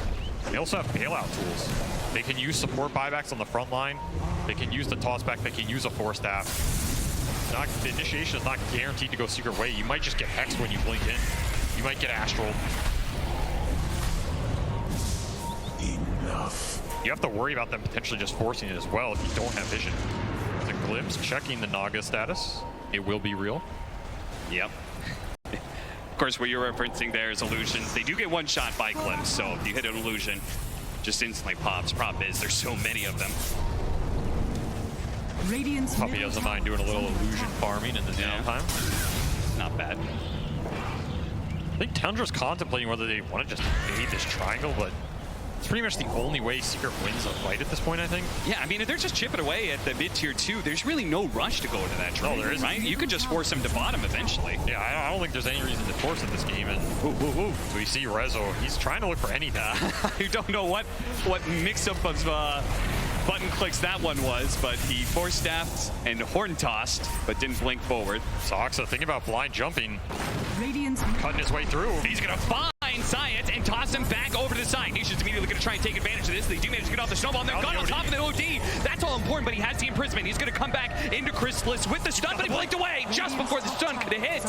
[SPEAKER 4] They also have bailout tools. They can use support buybacks on the front line. They can use the tossback. They can use a force staff. The initiation is not guaranteed to go Secret way. You might just get hexed when you blink in. You might get astral. Enough. You have to worry about them potentially just forcing it as well if you don't have vision. The Glimpse checking the Naga status. It will be real.
[SPEAKER 3] Yep. Of course, what you're referencing there is illusions. They do get one shot by Glimpse, so if you hit an illusion, just instantly pops. Problem is, there's so many of them.
[SPEAKER 4] Puppy doesn't mind doing a little illusion farming in the downtime.
[SPEAKER 3] Not bad.
[SPEAKER 4] I think Tundra's contemplating whether they want to just evade this triangle, but It's pretty much the only way Secret wins a fight at this point, I think.
[SPEAKER 3] Yeah, I mean, if they're just chipping away at the mid-tier 2, there's really no rush to go into that trade,
[SPEAKER 4] there isn't.
[SPEAKER 3] right? You could just force them to bottom eventually.
[SPEAKER 4] Yeah, I don't think there's any reason to force in this game. And so we see Rezo, he's trying to look for anything.
[SPEAKER 3] You don't know what mix-up of button clicks that one was, but he force-staffed and horn-tossed, but didn't blink forward.
[SPEAKER 4] Soxa thinking about blind jumping,
[SPEAKER 5] Radiant's
[SPEAKER 4] cutting his way through.
[SPEAKER 3] He's going to find Science and toss him back over to the side. Nation's immediately going to try and take advantage of this. They do manage to get off the snowball, and they're gone on top of the OD. That's all important, but he has the imprisonment. He's going to come back into Chrysalis with the stun, but he blinked away just before the stun could have hit.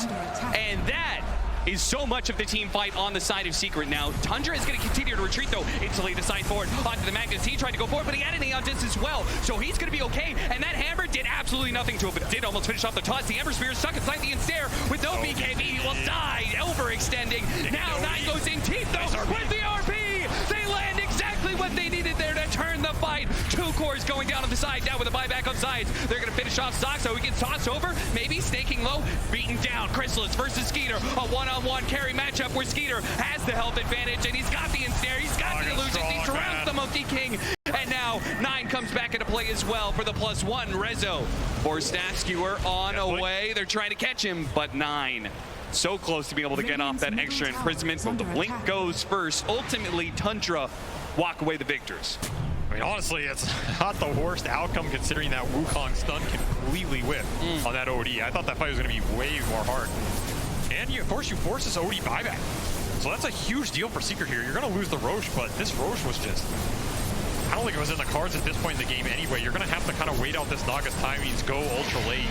[SPEAKER 3] And that is so much of the team fight on the side of Secret now. Tundra is going to continue to retreat, though, instantly to side forward onto the Magnus. He tried to go forward, but he had an Aeon Disc as well, so he's going to be okay. And that hammer did absolutely nothing to him, but did almost finish off the toss. The Ember Spear is stuck inside the Ensnare with no BKB. He will die, overextending. Now 9 goes in teeth, though, with the RP. They land exactly what they needed there to turn the fight. 2 cores going down on the side, now with a buyback on sides. They're going to finish off Sox, so he gets tossed over, maybe snaking low, beaten down. Chrysalis versus Skeeter, a one-on-one carry matchup where Skeeter has the health advantage, and he's got the ensnare, he's got the illusions, he surrounds the Monkey King, and now 9 comes back into play as well for the +1. Rezo for Staff Skewer on away. They're trying to catch him, but 9 so close to being able to get off that extra imprisonment, but the blink goes first. Ultimately, Tundra walk away the victors.
[SPEAKER 4] I mean, honestly, it's not the worst outcome considering that Wukong stun completely whipped on that OD. I thought that fight was going to be way more hard. And of course, you force this OD buyback. So that's a huge deal for Secret here. You're going to lose the Roche, but this Roche was just... I don't think it was in the cards at this point in the game anyway. You're going to have to kind of wait out this Naga's timings, go ultra late,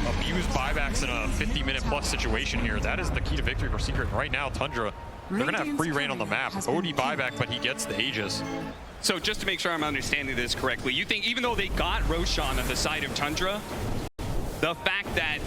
[SPEAKER 4] abuse buybacks in a 50-minute plus situation here. That is the key to victory for Secret. And right now, Tundra, they're going to have free reign on the map. OD buyback, but he gets the Aegis.
[SPEAKER 3] So just to make sure I'm understanding this correctly, you think even though they got Roshan on the side of Tundra, the fact that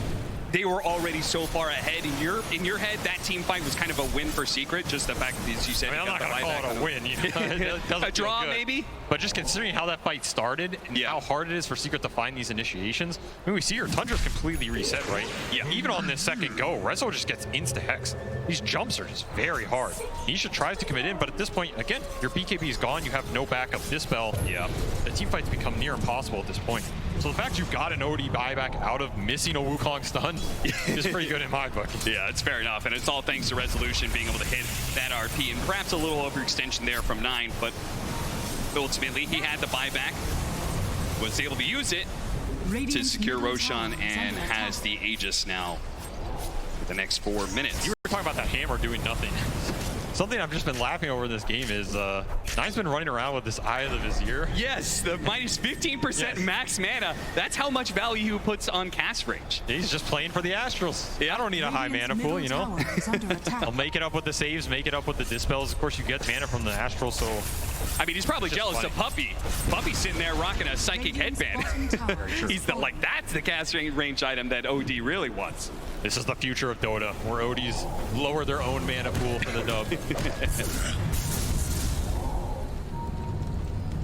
[SPEAKER 3] they were already so far ahead in your head, that team fight was kind of a win for Secret? Just the fact that, as you said,
[SPEAKER 4] I mean, I'm not going to call it a win. You know? It doesn't
[SPEAKER 3] a draw,
[SPEAKER 4] feel good.
[SPEAKER 3] maybe?
[SPEAKER 4] But just considering how that fight started and how hard it is for Secret to find these initiations, I mean, we see here, Tundra's completely reset, right? Yeah. Even on this second go, Rezo just gets insta-hex. These jumps are just very hard. Nisha tries to commit in, but at this point, again, your BKB is gone. You have no backup dispel. Yeah. The team fights become near impossible at this point. So the fact you've got an OD buyback out of missing a Wukong stun is pretty good in my book.
[SPEAKER 3] Yeah, it's fair enough. And it's all thanks to Resolution being able to hit that RP. And perhaps a little overextension there from 9, but ultimately he had the buyback, was able to use it to secure Roshan, and has the Aegis now for the next 4 minutes.
[SPEAKER 4] You were talking about that hammer doing nothing. Something I've just been laughing over in this game is Nine's been running around with this Eye of the Vizier.
[SPEAKER 3] Yes, the minus 15% max mana. That's how much value he puts on cast range.
[SPEAKER 4] He's just playing for the Astrals. Yeah, I don't need a high mana pool, you know? I'll make it up with the saves, make it up with the dispels. Of course, you get mana from the Astral, so...
[SPEAKER 3] I mean, he's probably jealous of Puppy. Puppy's sitting there rocking a psychic headband. He's like, that's the cast range item that OD really wants.
[SPEAKER 4] This is the future of Dota, where ODs lower their own mana pool for the dub.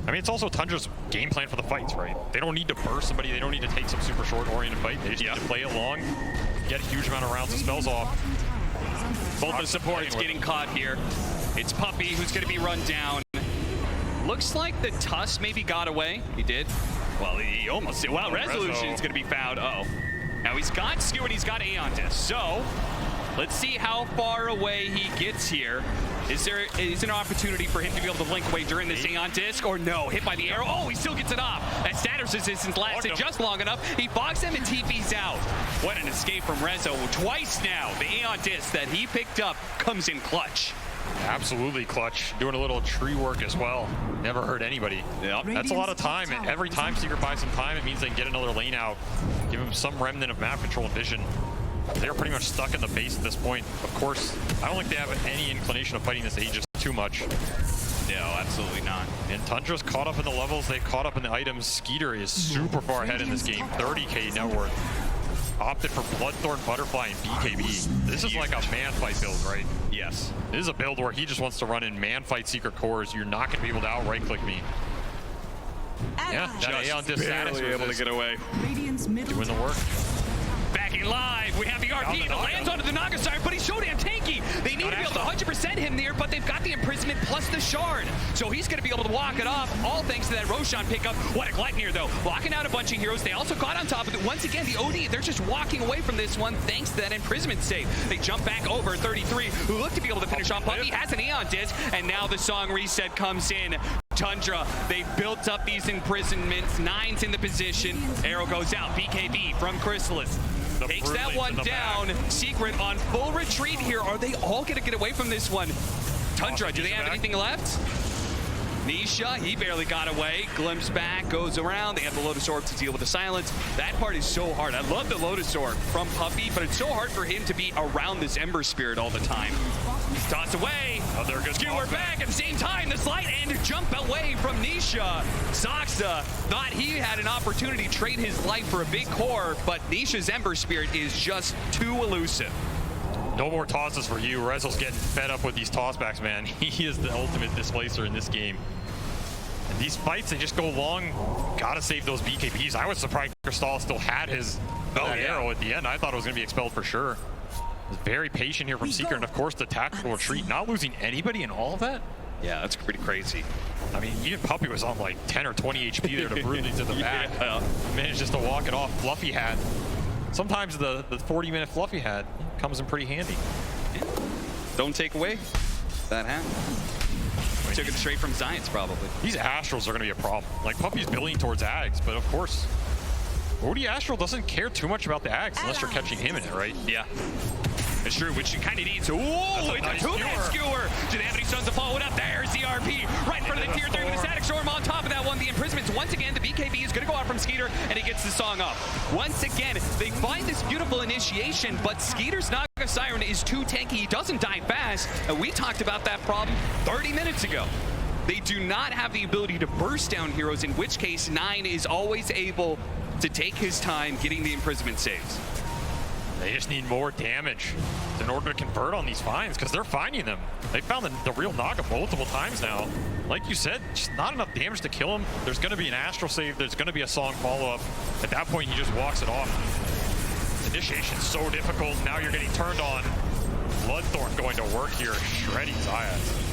[SPEAKER 4] I mean, it's also Tundra's game plan for the fights, right? They don't need to burst somebody. They don't need to take some super short-oriented fight. They just need to play it long, get a huge amount of rounds of spells off.
[SPEAKER 3] Both the supports getting caught here. It's Puppy who's going to be run down. Looks like the Tusk maybe got away. He did. Well, he almost did. Well, Resolution's going to be found. Uh-oh. Now he's got Skew and he's got Aeon Disc. So let's see how far away he gets here. Is there an opportunity for him to be able to blink away during this Aeon Disc, or no? Hit by the arrow. Oh, he still gets it off. That status resistance lasted just long enough. He boxed him and TP's out. What an escape from Rezo. Twice now, the Aeon Disc that he picked up comes in clutch.
[SPEAKER 4] Absolutely clutch. Doing a little tree work as well. Never hurt anybody. Yep. That's a lot of time. And every time Secret buys some time, it means they can get another lane out. Give him some remnant of map control and vision. They're pretty much stuck in the base at this point. Of course, I don't think they have any inclination of fighting this Aegis too much.
[SPEAKER 3] No, absolutely not.
[SPEAKER 4] And Tundra's caught up in the levels. They've caught up in the items. Skeeter is super far ahead in this game. 30k net worth. Opted for Bloodthorn, Butterfly, and BKB. This is like a man fight build, right?
[SPEAKER 3] Yes.
[SPEAKER 4] This is a build where he just wants to run in man fight Secret cores. You're not going to be able to out right click me. Yeah, that Aeon Disc status
[SPEAKER 3] able to get away.
[SPEAKER 4] Doing the work.
[SPEAKER 3] Backing live, we have the RP that lands onto the Naga side, but he's so damn tanky. They need to be able to 100% him there, but they've got the imprisonment plus the shard. So he's gonna be able to walk it off, all thanks to that Roshan pickup. What a Gluttony though, locking out a bunch of heroes. They also got on top of it. Once again, the OD, they're just walking away from this one thanks to that imprisonment save. They jump back over 33, who look to be able to finish off. Puppy has an Aeon disc, and now the song reset comes in. Tundra, they built up these imprisonments. 9's in the position. Arrow goes out. BKB from Chrysalis. Takes that one down. Secret on full retreat here. Are they all going to get away from this one? Tundra, do they have anything left? Nisha, he barely got away. Glimpse back, goes around. They have the Lotus Orb to deal with the silence. That part is so hard. I love the Lotus Orb from Puppy, but it's so hard for him to be around this Ember Spirit all the time. Toss away. Oh, there goes Skewer back at the same time. The slide and jump away from Nisha. Saxa thought he had an opportunity to trade his life for a big core, but Nisha's Ember Spirit is just too elusive.
[SPEAKER 4] No more tosses for you. Rezel's getting fed up with these tossbacks, man. He is the ultimate displacer in this game. And these fights, they just go long. Gotta save those BKBs. I was surprised Cristal still had his arrow at the end. I thought it was gonna be expelled for sure. Was very patient here from Seeker, and of course the tactical retreat. Not losing anybody in all of that?
[SPEAKER 3] Yeah, that's pretty crazy.
[SPEAKER 4] I mean, even Puppy was on like 10 or 20 HP there to brutally to the back.
[SPEAKER 3] Yeah.
[SPEAKER 4] Managed just to walk it off. Fluffy hat. Sometimes the 40-minute Fluffy hat comes in pretty handy.
[SPEAKER 3] Yeah. Don't take away that hat. Took it straight from Science, probably.
[SPEAKER 4] These Astrals are going to be a problem. Like, Puppy's building towards Ags, but of course, OD Astral doesn't care too much about the Ags unless you're catching him in it, right?
[SPEAKER 3] Yeah. It's true, which you kind of need. So, whoa, it's
[SPEAKER 4] nice
[SPEAKER 3] a two-man skewer. Do they have any stuns to follow it up? There's the RP right in front of the tier 3 with the static storm on top of that one. The imprisonments, once again, the BKB is going to go out from Skeeter, and he gets the song up. Once again, they find this beautiful initiation, but Skeeter's Naga Siren is too tanky. He doesn't die fast, and we talked about that problem 30 minutes ago. They do not have the ability to burst down heroes, in which case 9 is always able to take his time getting the imprisonment saves.
[SPEAKER 4] They just need more damage in order to convert on these finds, because they're finding them. They found the real Naga multiple times now. Like you said, just not enough damage to kill him. There's going to be an Astral save. There's going to be a song follow-up. At that point, he just walks it off. Initiation's so difficult. Now you're getting turned on. Bloodthorn going to work here, shredding Zayas.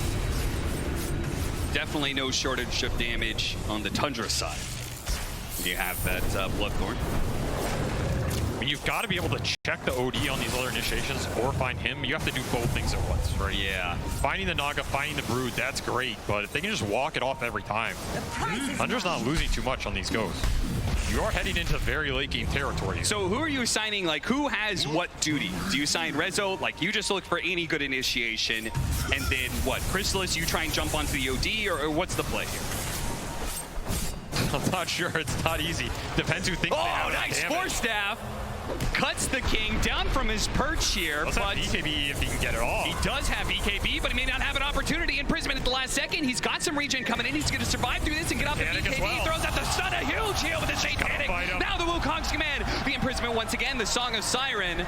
[SPEAKER 3] Definitely no shortage of damage on the Tundra side. You have that Bloodthorn.
[SPEAKER 4] I mean, you've got to be able to check the OD on these other initiations or find him. You have to do both things at once, right?
[SPEAKER 3] Yeah.
[SPEAKER 4] Finding the Naga, finding the Brood, that's great, but if they can just walk it off every time, Tundra's not losing too much on these goes. You are heading into very late game territory.
[SPEAKER 3] So who are you assigning, like, who has what duty? Do you assign Rezo, like, you just look for any good initiation, and then what, Chrysalis, you try and jump onto the OD, or what's the play here?
[SPEAKER 4] I'm not sure, it's not easy. Depends who thinks they have that
[SPEAKER 3] nice
[SPEAKER 4] damage.
[SPEAKER 3] Force Staff. Cuts the King down from his perch here,
[SPEAKER 4] Does
[SPEAKER 3] but
[SPEAKER 4] have BKB if he can get it off.
[SPEAKER 3] he does have BKB, but he may not have an opportunity. Imprisonment at the last second. He's got some regen coming in. He's going to survive through this and get off the BKB.
[SPEAKER 4] Well.
[SPEAKER 3] Throws out the stun, a huge heal with the Satanic. Now the Wukong's command. The imprisonment once again. The Song of Siren.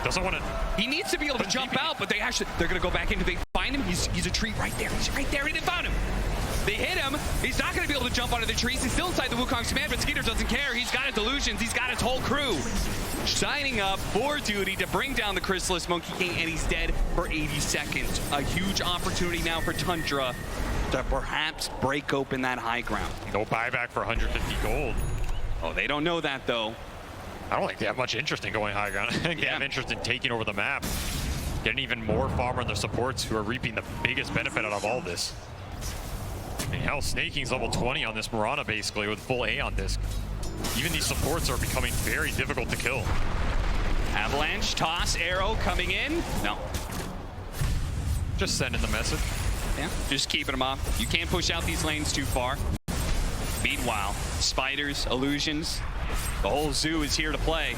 [SPEAKER 4] Doesn't want to.
[SPEAKER 3] He needs to be able to jump out, but they're going to go back into. They find him. He's a tree right there. He's right there. He didn't find him. They hit him. He's not going to be able to jump onto the trees. He's still inside the Wukong's command, but Skeeter doesn't care. He's got his illusions. He's got his whole crew signing up for duty to bring down the Chrysalis Monkey King, and he's dead for 80 seconds. A huge opportunity now for Tundra to perhaps break open that high ground.
[SPEAKER 4] No buyback for 150 gold.
[SPEAKER 3] Oh, they don't know that, though.
[SPEAKER 4] I don't think they have much interest in going high ground. I think they have interest in taking over the map. Getting even more farmer and their supports who are reaping the biggest benefit out of all this. And hell, Snaking's level 20 on this Mirana basically with full Aeon disc. Even these supports are becoming very difficult to kill.
[SPEAKER 3] Avalanche, toss, arrow coming in. No.
[SPEAKER 4] Just sending the message.
[SPEAKER 3] Yeah, just keeping them up. You can't push out these lanes too far. Meanwhile, spiders, illusions, the whole zoo is here to play.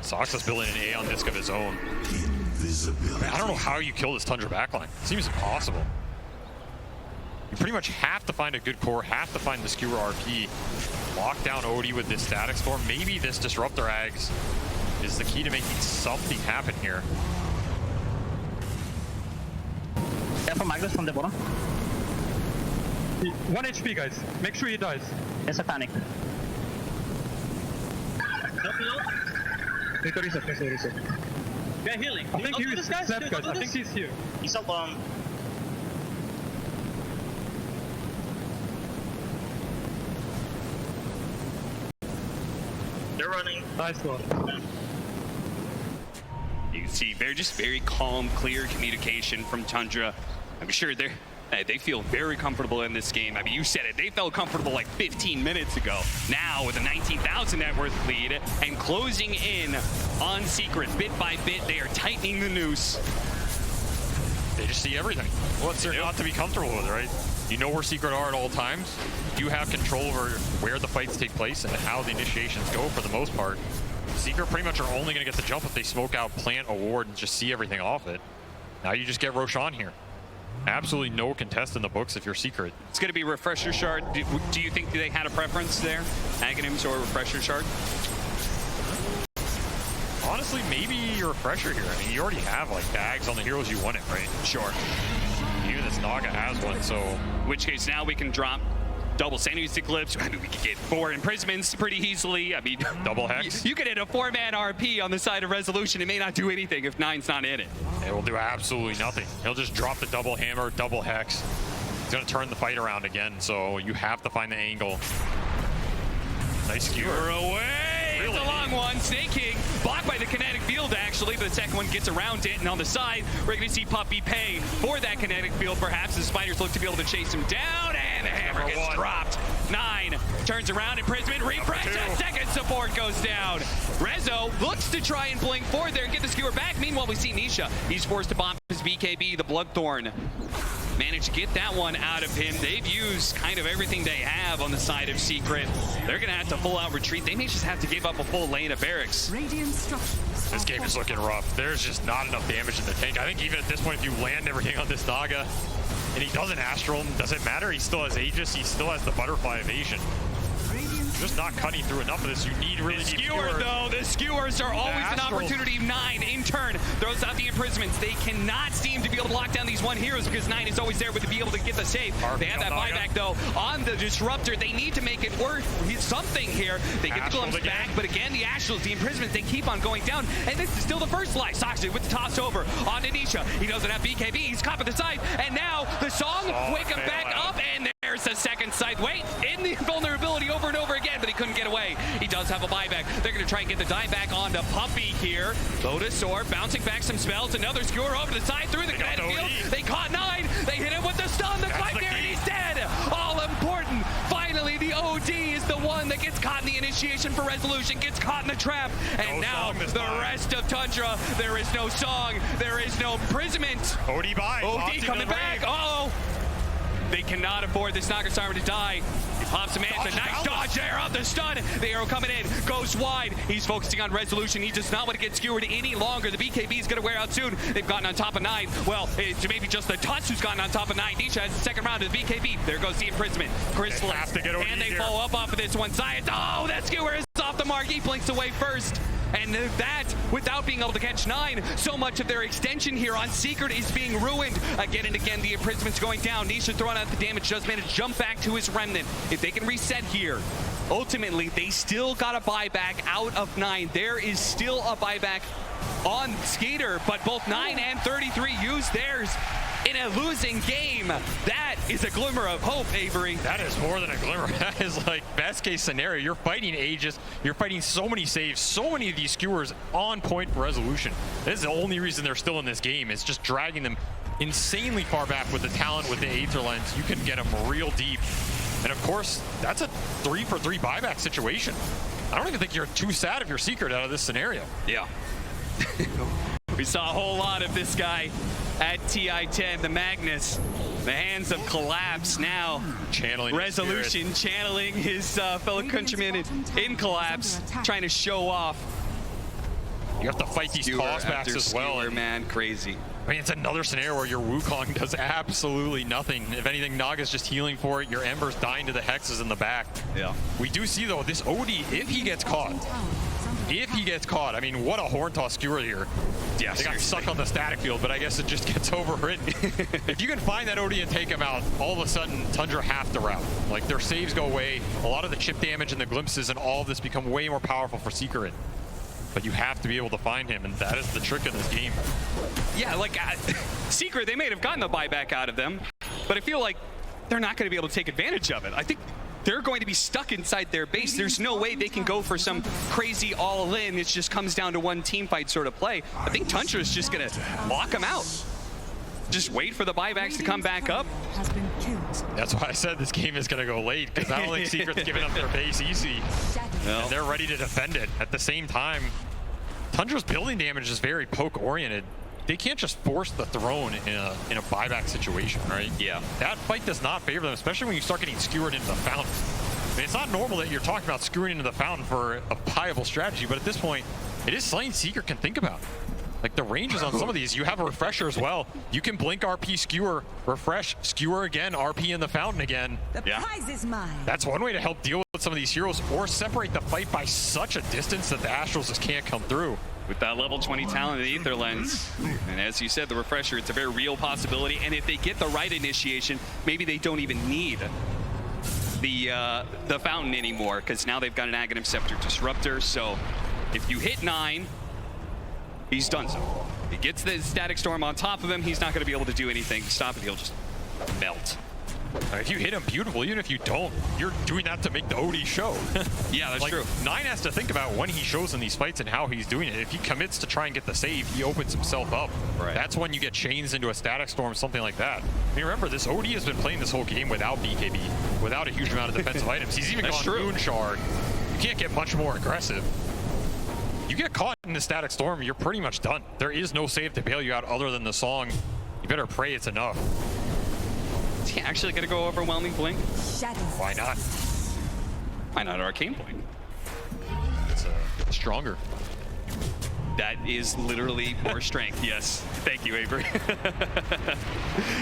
[SPEAKER 4] Sox is building an Aeon disc of his own. Man, I don't know how you kill this Tundra backline. It seems impossible. You pretty much have to find a good core, have to find the Skewer RP, lock down OD with this Static Storm. Maybe this Disruptor Ags is the key to making something happen here.
[SPEAKER 6] From Magnus from the bottom.
[SPEAKER 2] 1 HP, guys. Make sure he dies.
[SPEAKER 6] There's a panic. Help me out. Need to reset, need to reset. Yeah, healing.
[SPEAKER 2] I think he's Zep, guys. I think he's here.
[SPEAKER 6] He's up on. They're running.
[SPEAKER 2] Nice one.
[SPEAKER 3] You can see very calm, clear communication from Tundra. I'm sure they feel very comfortable in this game. I mean, you said it. They felt comfortable like 15 minutes ago. Now with a 19,000 net worth lead and closing in on Secret bit by bit, they are tightening the noose.
[SPEAKER 4] They just see everything. What's there not to be comfortable with, right? You know where Secret are at all times. You have control over where the fights take place and how the initiations go for the most part. Secret pretty much are only going to get the jump if they smoke out, plant a ward, and just see everything off it. Now you just get Roshan here. Absolutely no contest in the books if you're Secret.
[SPEAKER 3] It's going to be Refresher Shard. Do you think they had a preference there? Aghanims or Refresher Shard?
[SPEAKER 4] Honestly, maybe your Refresher here. I mean, you already have like tags on the heroes you want it, right?
[SPEAKER 3] Sure.
[SPEAKER 4] Even this Naga has one, so...
[SPEAKER 3] In which case now we can drop double Sandy's Eclipse. I mean, we could get 4 imprisonments pretty easily. I mean,
[SPEAKER 4] double Hex.
[SPEAKER 3] You could hit a 4-man RP on the side of Resolution. It may not do anything if 9's not in it.
[SPEAKER 4] It will do absolutely nothing. He'll just drop the double hammer, double Hex. He's going to turn the fight around again, so you have to find the angle. Nice skewer.
[SPEAKER 3] Away! It's a long one. Snake King blocked by the kinetic field, actually, but the second one gets around it, and on the side, we're going to see Puppy pay for that kinetic field, perhaps. The Spiders look to be able to chase him down, and the hammer gets dropped. 9 turns around, imprisonment, refresh, and second support goes down. Rezo looks to try and blink forward there and get the skewer back. Meanwhile, we see Nisha. He's forced to bomb his BKB, the Bloodthorn. Managed to get that one out of him. They've used kind of everything they have on the side of Secret. They're going to have to full out retreat. They may just have to give up a full lane of barracks.
[SPEAKER 4] This game is looking rough. There's just not enough damage in the tank. I think even at this point, if you land everything on this Naga and he doesn't Astral, doesn't matter. He still has Aegis. He still has the Butterfly Evasion. Just not cutting through enough of this. You need really deep skewers.
[SPEAKER 3] Though the skewers are always an opportunity. 9 in turn throws out the imprisonments. They cannot seem to be able to lock down these one heroes because 9 is always there to be able to get the save. They have that buyback though on the disruptor. They need to make it worth something here. They get the glimpse back, but again the Astrals, the imprisonments, they keep on going down, and this is still the first life. Soxy with the toss over on Anisha. He doesn't have BKB. He's caught at the side, and now the song wake him back up, and there's the second side. Wait, in the vulnerability over and over again, but he couldn't get away. He does have a buyback. They're going to try and get the die back onto Puppy here. Lotus Orb bouncing back some spells. Another skewer over to the side through the kinetic field. They caught 9. They hit him with the stun. The fight there, and he's dead. All important. Finally, the OD is the one that gets caught in the initiation for Resolution, gets caught in the trap. And now the rest of Tundra, there is no song. There is no imprisonment.
[SPEAKER 4] OD by.
[SPEAKER 3] OD coming back. Uh-oh. They cannot afford this Naga Armor to die. He pops a man. A nice dodge there off the stun. The arrow coming in. Goes wide. He's focusing on Resolution. He does not want to get skewered any longer. The BKB is going to wear out soon. They've gotten on top of 9. Well, it's maybe just the Tuts who's gotten on top of 9. Nisha has the second round of the BKB. There goes the imprisonment. Chrysalis. And they follow up off of this one. Science. Oh, that skewer is off the mark. He blinks away first. And that, without being able to catch 9, so much of their extension here on Secret is being ruined. Again and again, the imprisonment's going down. Nisha throwing out the damage, does manage to jump back to his remnant. If they can reset here, ultimately, they still got a buyback out of 9. There is still a buyback on Skater, but both 9 and 33 use theirs in a losing game. That is a glimmer of hope, Avery.
[SPEAKER 4] That is more than a glimmer. That is like best case scenario. You're fighting Aegis. You're fighting so many saves, so many of these skewers on point for Resolution. This is the only reason they're still in this game. It's just dragging them insanely far back with the talent, with the Aether Lens. You can get them real deep. And of course, that's a 3-for-3 buyback situation. I don't even think you're too sad if you're Secret out of this scenario.
[SPEAKER 3] Yeah. We saw a whole lot of this guy at TI-10, the Magnus. The hands of Collapse now.
[SPEAKER 4] Channeling
[SPEAKER 3] Resolution, channeling his fellow countrymen in Collapse, trying to show off.
[SPEAKER 4] You have to fight these tossbacks as well.
[SPEAKER 3] Skewer, man, crazy.
[SPEAKER 4] I mean, it's another scenario where your Wukong does absolutely nothing. If anything, Naga's just healing for it. Your Ember's dying to the hexes in the back.
[SPEAKER 3] Yeah.
[SPEAKER 4] We do see, though, this OD, if he gets caught, if he gets caught, I mean, what a horn toss skewer here.
[SPEAKER 3] Yeah,
[SPEAKER 4] they got stuck on the static field, but I guess it just gets overwritten. If you can find that OD and take him out, all of a sudden, Tundra have to route. Like, their saves go away, a lot of the chip damage and the glimpses and all of this become way more powerful for Secret. But you have to be able to find him, and that is the trick in this game.
[SPEAKER 3] Yeah, like, Secret, they may have gotten the buyback out of them, but I feel like they're not going to be able to take advantage of it. I think they're going to be stuck inside their base. There's no way they can go for some crazy all-in. It just comes down to one team fight sort of play. I think Tundra is just going to lock them out. Just wait for the buybacks to come back up.
[SPEAKER 4] That's why I said this game is going to go late, because I don't think Secret's giving up their base easy. And they're ready to defend it. At the same time, Tundra's building damage is very poke-oriented. They can't just force the throne in a buyback situation, right?
[SPEAKER 3] Yeah.
[SPEAKER 4] That fight does not favor them, especially when you start getting skewered into the fountain. I mean, it's not normal that you're talking about skewering into the fountain for a viable strategy, but at this point, it is something Secret can think about. Like, the ranges on some of these, you have a refresher as well. You can blink RP, skewer, refresh, skewer again, RP in the fountain again.
[SPEAKER 7] The prize is mine.
[SPEAKER 4] That's one way to help deal with some of these heroes, or separate the fight by such a distance that the Astrals just can't come through.
[SPEAKER 3] With that level 20 talent in the Ether Lens, and as you said, the refresher, it's a very real possibility, and if they get the right initiation, maybe they don't even need the fountain anymore, because now they've got an Aghanim Scepter Disruptor, so if you hit 9, he's done so. He gets the Static Storm on top of him, he's not going to be able to do anything to stop it, he'll just melt.
[SPEAKER 4] If you hit him, beautiful. Even if you don't, you're doing that to make the OD show.
[SPEAKER 3] Yeah, that's
[SPEAKER 4] like,
[SPEAKER 3] true.
[SPEAKER 4] 9 has to think about when he shows in these fights and how he's doing it. If he commits to try and get the save, he opens himself up.
[SPEAKER 3] Right.
[SPEAKER 4] That's when you get chains into a Static Storm, something like that. I mean, remember, this OD has been playing this whole game without BKB, without a huge amount of defensive items. He's even gone Moon Shard. You can't get much more aggressive. You get caught in the Static Storm, you're pretty much done. There is no save to bail you out other than the song. You better pray it's enough.
[SPEAKER 3] Is he actually going to go Overwhelming Blink?
[SPEAKER 4] Why not?
[SPEAKER 3] Why not Arcane Blink?
[SPEAKER 4] It's stronger.
[SPEAKER 3] That is literally more strength, yes. Thank you, Avery.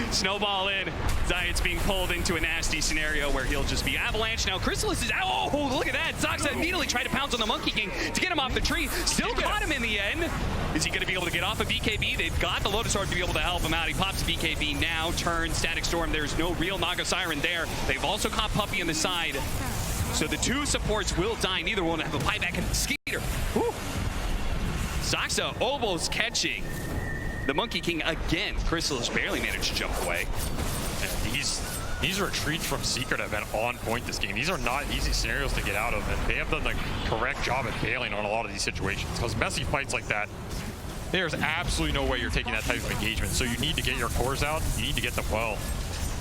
[SPEAKER 3] Snowball in. Zayat's being pulled into a nasty scenario where he'll just be avalanche. Now, Chrysalis is out. Oh, look at that. Zoxa immediately tried to pounce on the Monkey King to get him off the tree. Still caught him in the end. Is he going to be able to get off of BKB? They've got the Lotus Orb to be able to help him out. He pops BKB now, turns Static Storm. There's no real Naga Siren there. They've also caught Puppey on the side. So the two supports will die. Neither one have a buyback in Skeeter. Whew. Zoxa almost catching the Monkey King again. Chrysalis barely managed to jump away.
[SPEAKER 4] And these retreats from Secret have been on point this game. These are not easy scenarios to get out of, and they have done the correct job at bailing on a lot of these situations. Because messy fights like that, there's absolutely no way you're taking that type of engagement. So you need to get your cores out. You need to get them well.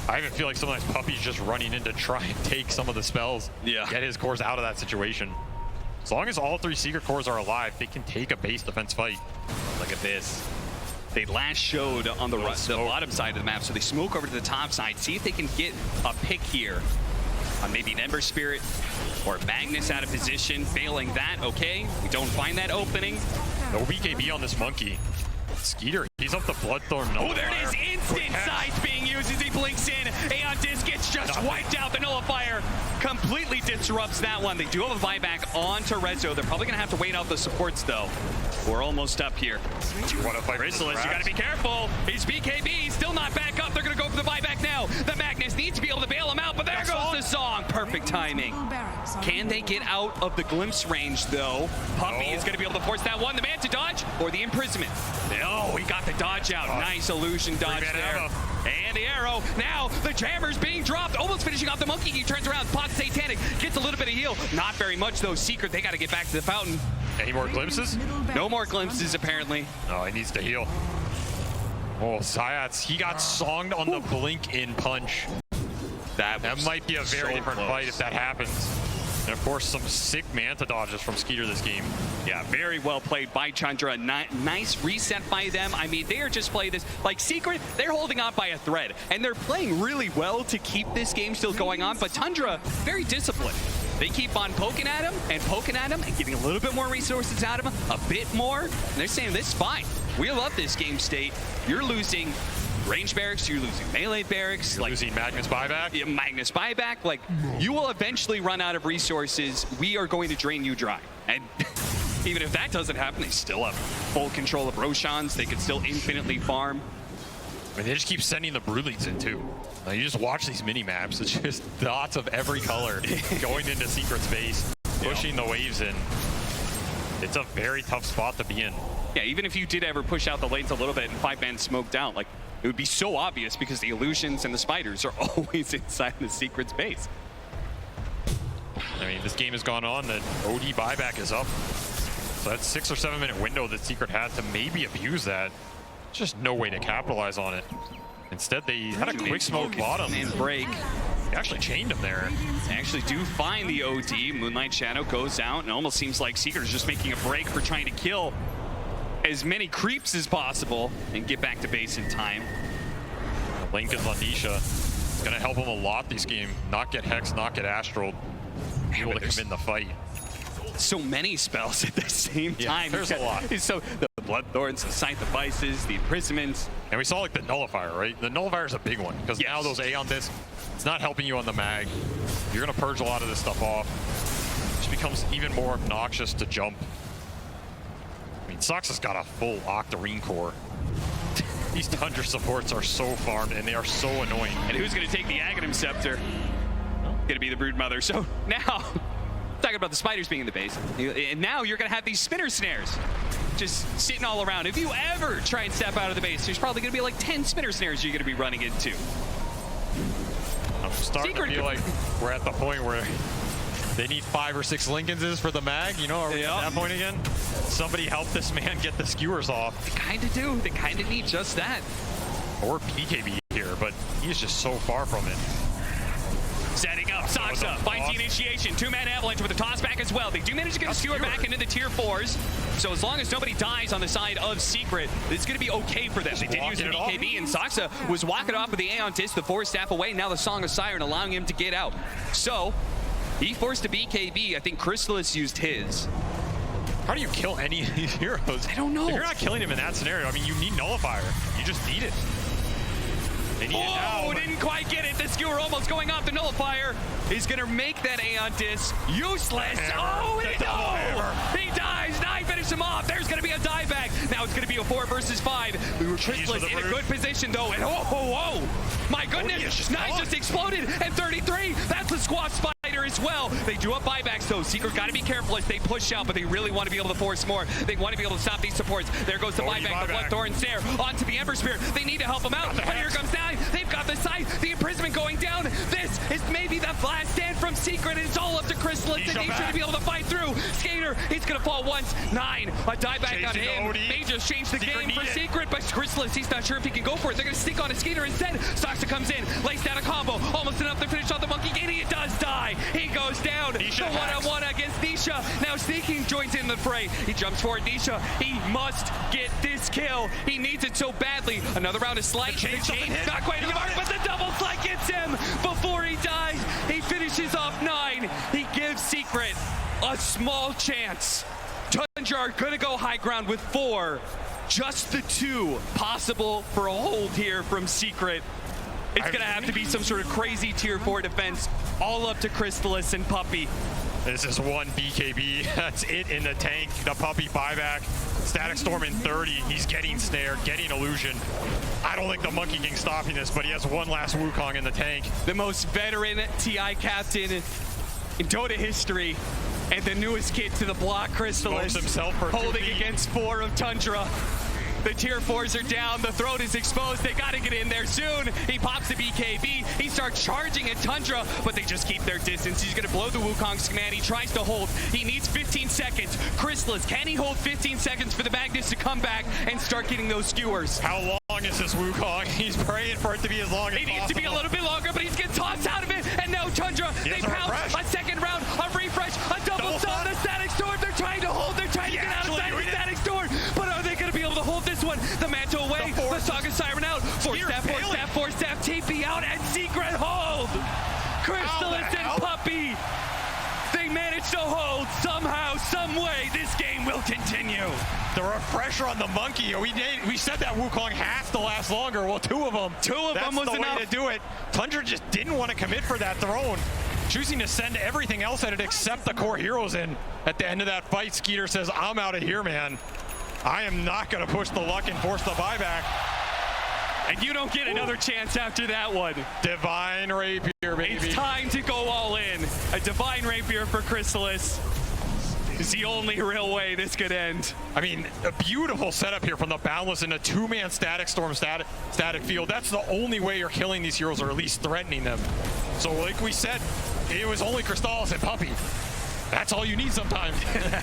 [SPEAKER 4] I even feel like sometimes Puppey's just running in to try and take some of the spells, get his cores out of that situation. As long as all 3 Secret cores are alive, they can take a base defense fight.
[SPEAKER 3] Look at this. They last showed on the bottom side of the map, so they smoke over to the top side, see if they can get a pick here on maybe an Ember Spirit or Magnus out of position. Failing that, okay. We don't find that opening.
[SPEAKER 4] No BKB on this Monkey. Skeeter, he's up the Bloodthorn.
[SPEAKER 3] Oh, there it is. Instant sides being used as he blinks in. Aeon Disc gets just wiped out. The Nullifier completely disrupts that one. They do have a buyback onto Rezo. They're probably going to have to wait out the supports, though. We're almost up here.
[SPEAKER 4] Do you want to fight
[SPEAKER 3] Chrysalis, you got to be careful. His BKB still not back up. They're going to go for the buyback now. The Magnus needs to be able to bail him out, but there goes the song. Perfect timing. Can they get out of the glimpse range, though? Puppey is going to be able to force that one. The man to dodge or the imprisonment. Oh, he got the dodge out. Nice illusion dodge there. And the arrow. Now the jammer's being dropped. Almost finishing off the Monkey. He turns around. Pots Satanic. Gets a little bit of heal. Not very much, though. Secret, they got to get back to the fountain.
[SPEAKER 4] Any more glimpses?
[SPEAKER 3] No more glimpses, apparently.
[SPEAKER 4] Oh, he needs to heal. Oh, Zayats, he got songed on the blink in punch. That might be a very different fight if that happens. And of course, some sick Manta dodges from Skeeter this game.
[SPEAKER 3] Yeah, very well played by Tundra. Nice reset by them. I mean, they are just playing this like Secret. They're holding on by a thread, and they're playing really well to keep this game still going on. But Tundra, very disciplined. They keep on poking at him and getting a little bit more resources out of him, a bit more. And they're saying, this is fine. We love this game state. You're losing range barracks, you're losing melee barracks.
[SPEAKER 4] You're losing Magnus buyback?
[SPEAKER 3] Yeah, Magnus buyback. Like, you will eventually run out of resources. We are going to drain you dry. And even if that doesn't happen, they still have full control of Roshans. They can still infinitely farm.
[SPEAKER 4] I mean, they just keep sending the brood leads in too. Now, you just watch these mini maps. It's just dots of every color going into Secret space, pushing the waves in. It's a very tough spot to be in.
[SPEAKER 3] Yeah, even if you did ever push out the lanes a little bit and 5-man smoked out, like it would be so obvious because the illusions and the spiders are always inside the Secret space.
[SPEAKER 4] I mean, this game has gone on. The OD buyback is up. So that 6 or 7 minute window that Secret had to maybe abuse that. Just no way to capitalize on it. Instead, they had a quick smoke bottom
[SPEAKER 3] and break.
[SPEAKER 4] They actually chained him there.
[SPEAKER 3] They actually do find the OD. Moonlight Shadow goes out, and it almost seems like Secret is just making a break for trying to kill as many creeps as possible and get back to base in time.
[SPEAKER 4] Link is on Nisha. It's going to help him a lot this game. Not get Hex, not get Astral. Be able to come in the fight.
[SPEAKER 3] So many spells at the same time.
[SPEAKER 4] There's a lot.
[SPEAKER 3] So the Bloodthorns, the Sight Devices, the Imprisonments.
[SPEAKER 4] And we saw like the Nullifier, right? The Nullifier is a big one because now those Aeon Discs, it's not helping you on the mag. You're going to purge a lot of this stuff off. It just becomes even more obnoxious to jump. I mean, Sox has got a full Octarine core. These Tundra supports are so farmed and they are so annoying.
[SPEAKER 3] And who's going to take the Aghanim Scepter? Going to be the Broodmother. So now, talking about the spiders being in the base, and now you're going to have these spinner snares just sitting all around. If you ever try and step out of the base, there's probably going to be like 10 spinner snares you're going to be running into.
[SPEAKER 4] I'm starting to feel like we're at the point where they need 5 or 6 Lincolnses for the mag. You know, are we at that point again? Somebody help this man get the skewers off.
[SPEAKER 3] They kind of do. They kind of need just that.
[SPEAKER 4] Or BKB here, but he's just so far from it.
[SPEAKER 3] Setting up, Saksa finds the initiation. 2-man avalanche with a toss back as well. They do manage to get a skewer back into the tier 4s. So as long as nobody dies on the side of Secret, it's going to be okay for them. They did use the BKB, and Saksa was walking off with the Aeon Disc, the 4-staff away. Now the Song of Siren allowing him to get out. So he forced a BKB. I think Chrysalis used his.
[SPEAKER 4] How do you kill any of these heroes?
[SPEAKER 3] I don't know.
[SPEAKER 4] If you're not killing him in that scenario, I mean, you need Nullifier. You just need it. They need it now.
[SPEAKER 3] Didn't quite get it. The skewer almost going off. The Nullifier is going to make that Aeon Disc useless. Oh, he dies. Nine finish him off. There's going to be a dieback. Now it's going to be a 4 versus 5. Chrysalis in a good position, though. And my goodness. Nine just exploded. And 33. That's the squash spider as well. They do have buybacks, though. Secret got to be careful as they push out, but they really want to be able to force more. They want to be able to stop these supports. There goes the buyback. The Bloodthorn Snare onto the Ember Spear. They need to help him out. But here comes Nine. They've got the sight. The imprisonment going down. This is maybe the last stand from Secret. It's all up to Chrysalis and Nature to be able to fight through. Skater, he's going to fall once. Nine, a dieback on him. They just changed the game for Secret, but Chrysalis, he's not sure if he can go for it. They're going to stick on a Skater instead. Saksa comes in, lays down a combo. Almost enough to finish off the Monkey Gate. He does die. He goes down. The one-on-one against Nisha. Now Sneaking joins in the fray. He jumps forward. Nisha, he must get this kill. He needs it so badly. Another round of Slight. The chain not quite enough, but the double Slight gets him before he dies. He finishes off Nine. He gives Secret a small chance. Tundra are gonna go high ground with 4. Just the 2 possible for a hold here from Secret. It's gonna have to be some sort of crazy tier 4 defense, all up to Chrysalis and Puppey.
[SPEAKER 4] This is 1 BKB. That's it in the tank. The Puppey buyback. Static Storm in 30. He's getting Snare, getting Illusion. I don't think the Monkey King's stopping this, but he has one last Wukong in the tank.
[SPEAKER 3] The most veteran TI captain in Dota history, and the newest kid to the block, Chrysalis, holding against 4 of Tundra. The tier 4s are down. The throat is exposed. They got to get in there soon. He pops the BKB. He starts charging at Tundra, but they just keep their distance. He's going to blow the Wukong's command. He tries to hold. He needs 15 seconds. Chrysalis, can he hold 15 seconds for the Magnus to come back and start getting those skewers?
[SPEAKER 4] How long is this Wukong? He's praying for it to be as long as possible.
[SPEAKER 3] He needs to be a little bit longer, but he's getting tossed out of it. And now Tundra, they pounce a second round, a refresh, a double stun, the Static Storm. They're trying to hold. They're trying to get out of the Static Storm. But are they going to be able to hold this one? The Mantle away, the Song of Siren out. 4-staff, TP out, and Secret hold. Chrysalis and Puppey. They managed to hold somehow, some way. This game will continue.
[SPEAKER 4] The refresher on the Monkey. We said that Wukong has to last longer. Well, 2 of them.
[SPEAKER 3] Two of them was
[SPEAKER 4] enough. That's the way to do it. Tundra just didn't want to commit for that throne. choosing to send everything else at it except the core heroes in. At the end of that fight, Skeeter says, I'm out of here, man. I am not going to push the luck and force the buyback.
[SPEAKER 3] And you don't get another chance after that one.
[SPEAKER 4] Divine Rapier, baby.
[SPEAKER 3] It's time to go all in. A Divine Rapier for Chrysalis is the only real way this could end.
[SPEAKER 4] I mean, a beautiful setup here from the Boundless in a two-man static storm static field. That's the only way you're killing these heroes, or at least threatening them. So like we said, it was only Crystallis and Puppey. That's all you need sometimes.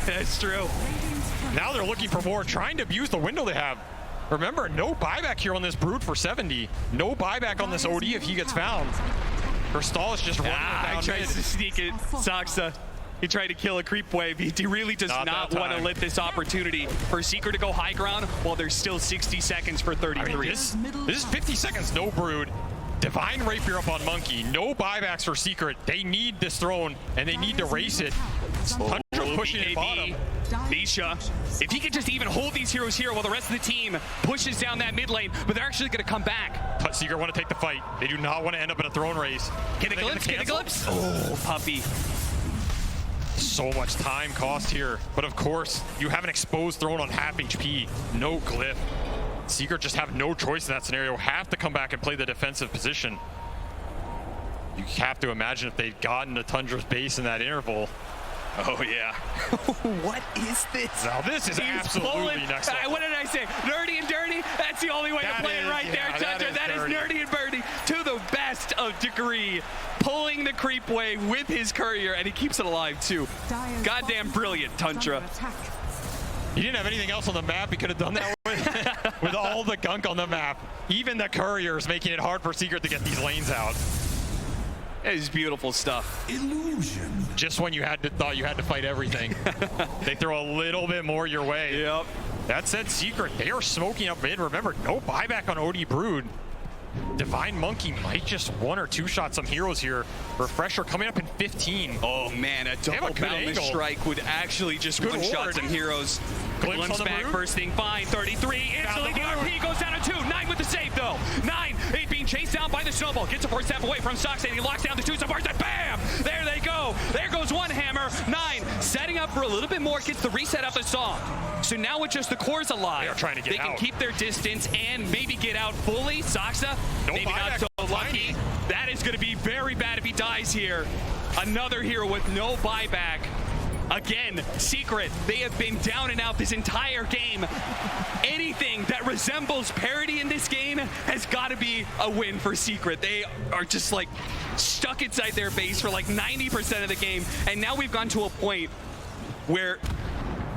[SPEAKER 3] That's true.
[SPEAKER 4] Now they're looking for more, trying to abuse the window they have. Remember, no buyback here on this Brood for 70. No buyback on this OD if he gets found. Crystallis just running down.
[SPEAKER 3] He tries to sneak it. Saksa. He tried to kill a creep wave. He really does not want to let this opportunity for Secret to go high ground while there's still 60 seconds for 33.
[SPEAKER 4] I mean, this is 50 seconds, no Brood. Divine Rapier up on Monkey. No buybacks for Secret. They need this throne, and they need to race it. Tundra pushing it bottom.
[SPEAKER 3] Misha, if he could just even hold these heroes here while the rest of the team pushes down that mid lane, but they're actually going to come back.
[SPEAKER 4] But Secret want to take the fight. They do not want to end up in a throne race.
[SPEAKER 3] Get a glimpse, get a glimpse. Oh, Puppey.
[SPEAKER 4] So much time cost here. But of course, you have an exposed throne on half HP. No glyph. Secret just have no choice in that scenario. Have to come back and play the defensive position. You have to imagine if they'd gotten to Tundra's base in that interval.
[SPEAKER 3] Oh, yeah. What is this?
[SPEAKER 4] Now, this is absolutely next level.
[SPEAKER 3] What did I say? Nerdy and dirty? That's the only way to play it right there, Tundra. That is nerdy and birdie to the best of degree. Pulling the creep wave with his courier, and he keeps it alive, too. Goddamn brilliant, Tundra.
[SPEAKER 4] He didn't have anything else on the map he could have done that with. With all the gunk on the map. Even the couriers making it hard for Secret to get these lanes out.
[SPEAKER 3] It is beautiful stuff.
[SPEAKER 7] Illusion.
[SPEAKER 4] Just when you thought you had to fight everything, they throw a little bit more your way.
[SPEAKER 3] Yep.
[SPEAKER 4] That said, Secret, they are smoking up mid. Remember, no buyback on OD Brood. Divine Monkey might just one or two shot some heroes here. Refresher coming up in 15.
[SPEAKER 3] Oh man, a double boundless strike would actually just one shot some heroes. Glimpse back, first thing, fine, 33. Instantly the RP goes down to 2. 9 with the save though. 9, 8 being chased down by the snowball. Gets a first step away from Sox and he locks down the 2 bars and bam! There they go. There goes one hammer. 9 setting up for a little bit more, gets the reset of the song. So now with just the cores alive,
[SPEAKER 4] they are trying to get out.
[SPEAKER 3] They can keep their distance and maybe get out fully. Saksa, maybe not so lucky. That is going to be very bad if he dies here. Another hero with no buyback. Again, Secret, they have been down and out this entire game. Anything that resembles parity in this game has got to be a win for Secret. They are just like stuck inside their base for like 90% of the game. And now we've gone to a point where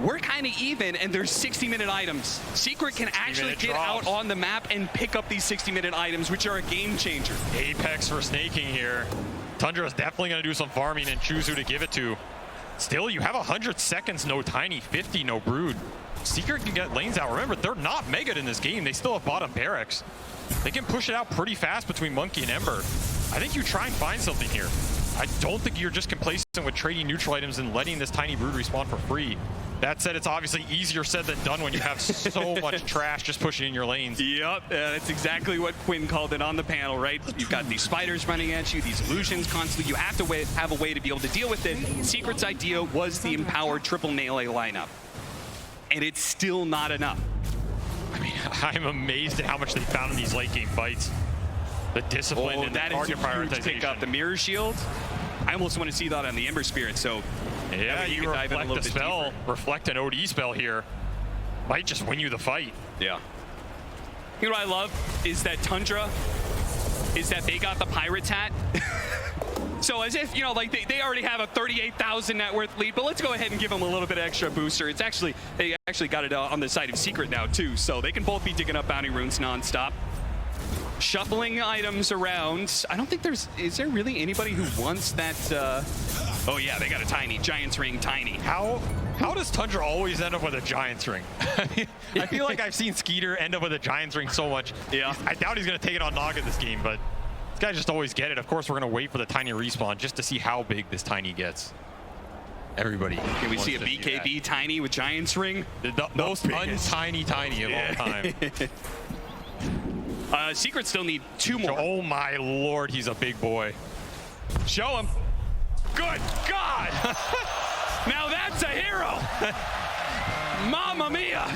[SPEAKER 3] we're kind of even, and there's 60-minute items. Secret can actually get out on the map and pick up these 60-minute items, which are a game changer.
[SPEAKER 4] Apex for snaking here. Tundra is definitely going to do some farming and choose who to give it to. Still, you have 100 seconds, no Tiny, 50, no Brood. Secret can get lanes out. Remember, they're not mega'd in this game. They still have bottom barracks. They can push it out pretty fast between Monkey and Ember. I think you try and find something here. I don't think you're just complacent with trading neutral items and letting this Tiny Brood respawn for free. That said, it's obviously easier said than done when you have so much trash just pushing in your lanes.
[SPEAKER 3] Yep, that's exactly what Quinn called it on the panel, right? You've got these spiders running at you, these illusions constantly. You have to have a way to be able to deal with it. Secret's idea was the empowered triple melee lineup. And it's still not enough.
[SPEAKER 4] I mean, I'm amazed at how much they found in these late game fights. The discipline and the target prioritization.
[SPEAKER 3] Pick up the mirror shield. I almost want to see that on the Ember Spirit, so
[SPEAKER 4] yeah, you
[SPEAKER 3] can dive in a little
[SPEAKER 4] reflect the
[SPEAKER 3] bit
[SPEAKER 4] spell,
[SPEAKER 3] deeper.
[SPEAKER 4] reflect an OD spell here. Might just win you the fight.
[SPEAKER 3] Yeah. You know what I love is that Tundra, is that they got the Pirates hat. So as if, you know, like they already have a 38,000 net worth lead, but let's go ahead and give them a little bit of extra booster. It's actually, they actually got it on the side of Secret now too, so they can both be digging up bounty runes nonstop. Shuffling items around. I don't think is there really anybody who wants that? Oh yeah, they got a Tiny, Giant's Ring, Tiny.
[SPEAKER 4] How does Tundra always end up with a Giant's Ring? I feel like I've seen Skeeter end up with a Giant's Ring so much.
[SPEAKER 3] Yeah.
[SPEAKER 4] I doubt he's going to take it on Naga this game, but this guy just always get it. Of course, we're going to wait for the Tiny respawn just to see how big this Tiny gets. Everybody.
[SPEAKER 3] Can we see a BKB Tiny with Giant's Ring?
[SPEAKER 4] The most untiny Tiny of all time.
[SPEAKER 3] Secret still need 2 more.
[SPEAKER 4] Oh my lord, he's a big boy.
[SPEAKER 3] Show him. Now that's a hero. Mamma mia.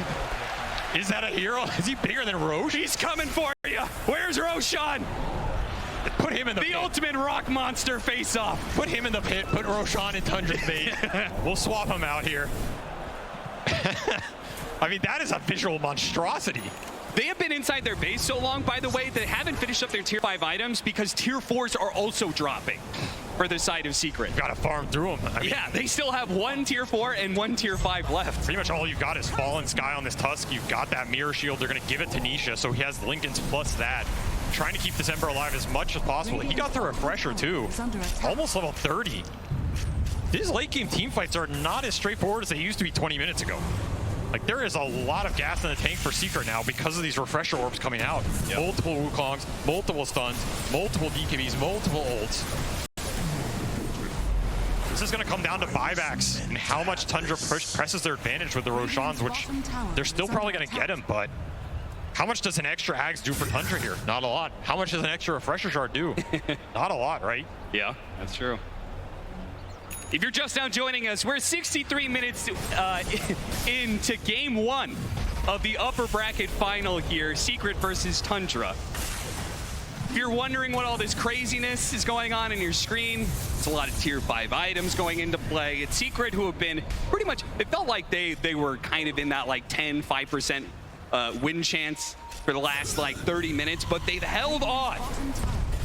[SPEAKER 4] Is that a hero? Is he bigger than Roshan?
[SPEAKER 3] He's coming for you. Where's Roshan?
[SPEAKER 4] Put him in the
[SPEAKER 3] The
[SPEAKER 4] pit.
[SPEAKER 3] ultimate rock monster face-off.
[SPEAKER 4] Put him in the pit. Put Roshan in Tundra's bait. We'll swap him out here. I mean, that is a visual monstrosity.
[SPEAKER 3] They have been inside their base so long, by the way, they haven't finished up their tier 5 items because tier 4s are also dropping for the side of Secret.
[SPEAKER 4] Got to farm through them. I mean,
[SPEAKER 3] Yeah, they still have 1 tier 4 and 1 tier 5 left.
[SPEAKER 4] pretty much all you've got is Fallen Sky on this Tusk. You've got that Mirror Shield. They're going to give it to Nisha, so he has Lincoln's plus that. Trying to keep this Ember alive as much as possible. He got the Refresher, too. Almost level 30. These late game team fights are not as straightforward as they used to be 20 minutes ago. Like, there is a lot of gas in the tank for Secret now because of these Refresher Orbs coming out. Yep. Multiple Wukongs, multiple stuns, multiple BKBs, multiple ults. This is going to come down to buybacks and how much Tundra presses their advantage with the Roshans, which they're still probably going to get him, but how much does an extra Ags do for Tundra here? Not a lot. How much does an extra Refresher Shard do? Not a lot, right?
[SPEAKER 3] Yeah, that's true. If you're just now joining us, we're 63 minutes into game 1 of the upper bracket final here, Secret versus Tundra. If you're wondering what all this craziness is going on in your screen, it's a lot of tier 5 items going into play. It's Secret who have been pretty much, it felt like they were kind of in that like 5% win chance for the last like 30 minutes, but they've held on.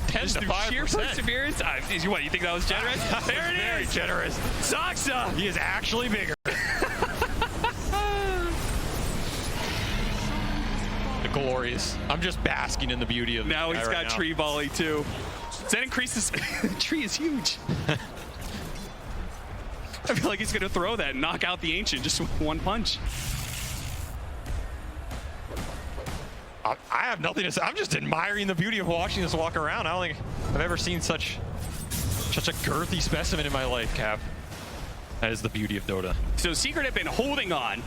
[SPEAKER 3] 10 to 5%. Sheer perseverance. What, you think that was generous? There it
[SPEAKER 4] Very
[SPEAKER 3] is.
[SPEAKER 4] generous.
[SPEAKER 3] Saksa.
[SPEAKER 4] He is actually bigger. The glorious. I'm just basking in the beauty of
[SPEAKER 3] Now
[SPEAKER 4] this
[SPEAKER 3] he's
[SPEAKER 4] guy
[SPEAKER 3] got
[SPEAKER 4] right now.
[SPEAKER 3] tree volley too. Does that increase this? The tree is huge. I feel like he's gonna throw that and knock out the Ancient just with one punch.
[SPEAKER 4] I have nothing to say. I'm just admiring the beauty of watching this walk around. I don't think I've ever seen such a girthy specimen in my life, Cap. That is the beauty of Dota.
[SPEAKER 3] So Secret have been holding on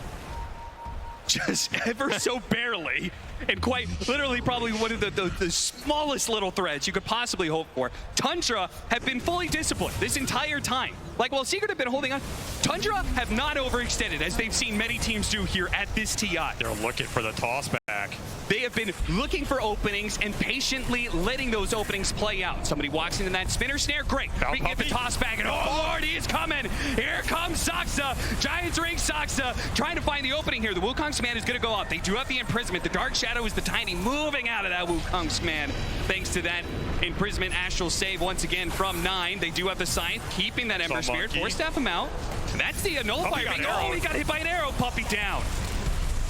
[SPEAKER 3] just ever so barely, and quite literally probably one of the smallest little threads you could possibly hope for. Tundra have been fully disciplined this entire time. Like, while Secret have been holding on, Tundra have not overextended, as they've seen many teams do here at this TI.
[SPEAKER 4] They're looking for the toss back.
[SPEAKER 3] They have been looking for openings and patiently letting those openings play out. Somebody walks into that spinner snare, great. We can get the toss back, and oh Lord, he is coming. Here comes Saksa. Giants ring Saksa, trying to find the opening here. The Wukong's man is gonna go up. They do have the imprisonment. The Dark Shadow is the tiny moving out of that Wukong's man. Thanks to that imprisonment astral save once again from 9. They do have the Scythe, keeping that Ember Spirit. Force-staff him out. That's the nullifier. Oh, he got hit by an arrow. Puppy down.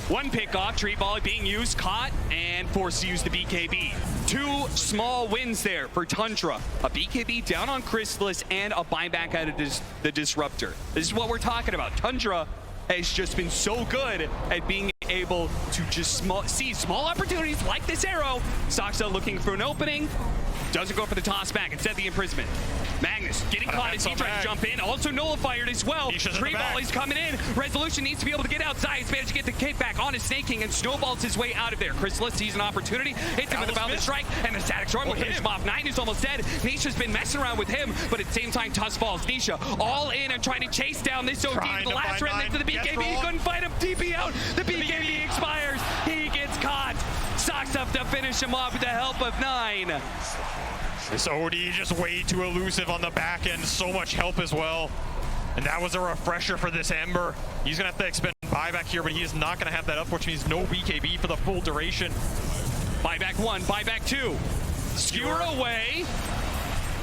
[SPEAKER 3] One pick-off, tree volley being used, caught, and forced to use the BKB. 2 small wins there for Tundra. A BKB down on Chrysalis and a buyback out of the Disruptor. This is what we're talking about. Tundra has just been so good at being able to just see small opportunities like this arrow. Saksa looking for an opening. Doesn't go for the toss back. Instead, the imprisonment. Magnus getting caught as he tries to jump in. Also nullified as well. Tree volley's coming in. Resolution needs to be able to get outside. He's managed to get the kickback on his Snake King and snowballs his way out of there. Chrysalis sees an opportunity. Hits him with the Boundless Strike, and the Static Storm will finish him off. 9 is almost dead. Nisha's been messing around with him, but at the same time, Tusk falls. Nisha all in and trying to chase down this OD. The last remnant to the BKB. He couldn't fight him. TP out. The BKB expires. He gets caught. Sox up to finish him off with the help of 9.
[SPEAKER 4] This OD just way too elusive on the back end. So much help as well. And that was a refresher for this Ember. He's going to have to expend buyback here, but he is not going to have that up, which means no BKB for the full duration.
[SPEAKER 3] Buyback 1, buyback 2. Skewer away.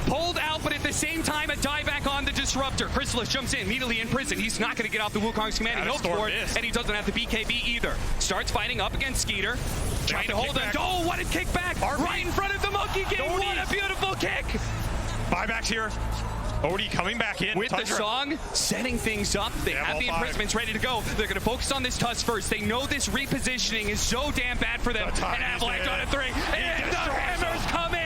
[SPEAKER 3] Pulled out, but at the same time, a dieback on the Disruptor. Chrysalis jumps in, immediately in prison. He's not going to get off the Wukong's command. He hopes for it, and he doesn't have the BKB either. Starts fighting up against Skeeter. Trying to hold him. Oh, what a kickback! Right in front of the Monkey King. What a beautiful kick!
[SPEAKER 4] Buybacks here. Odie coming back in.
[SPEAKER 3] With the song, setting things up. They have the imprisonments ready to go. They're going to focus on this Tusk first. They know this repositioning is so damn bad for them. An avalanche on a 3. And the hammers come in!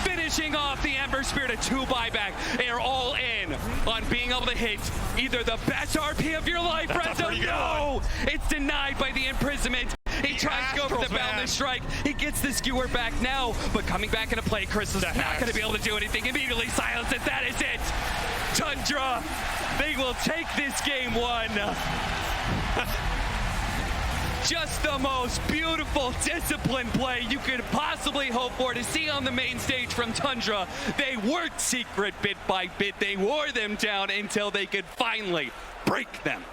[SPEAKER 3] Finishing off the Ember Spirit, a 2 buyback. They are all in on being able to hit either the best RP of your life, Rezo. No! It's denied by the imprisonment. He tries to go for the Boundless Strike. He gets the skewer back now, but coming back into play, Chris is not going to be able to do anything. Immediately silenced it. That is it. Tundra, they will take this game one. Just the most beautiful, disciplined play you could possibly hope for to see on the main stage from Tundra. They worked Secret bit by bit. They wore them down until they could finally break them.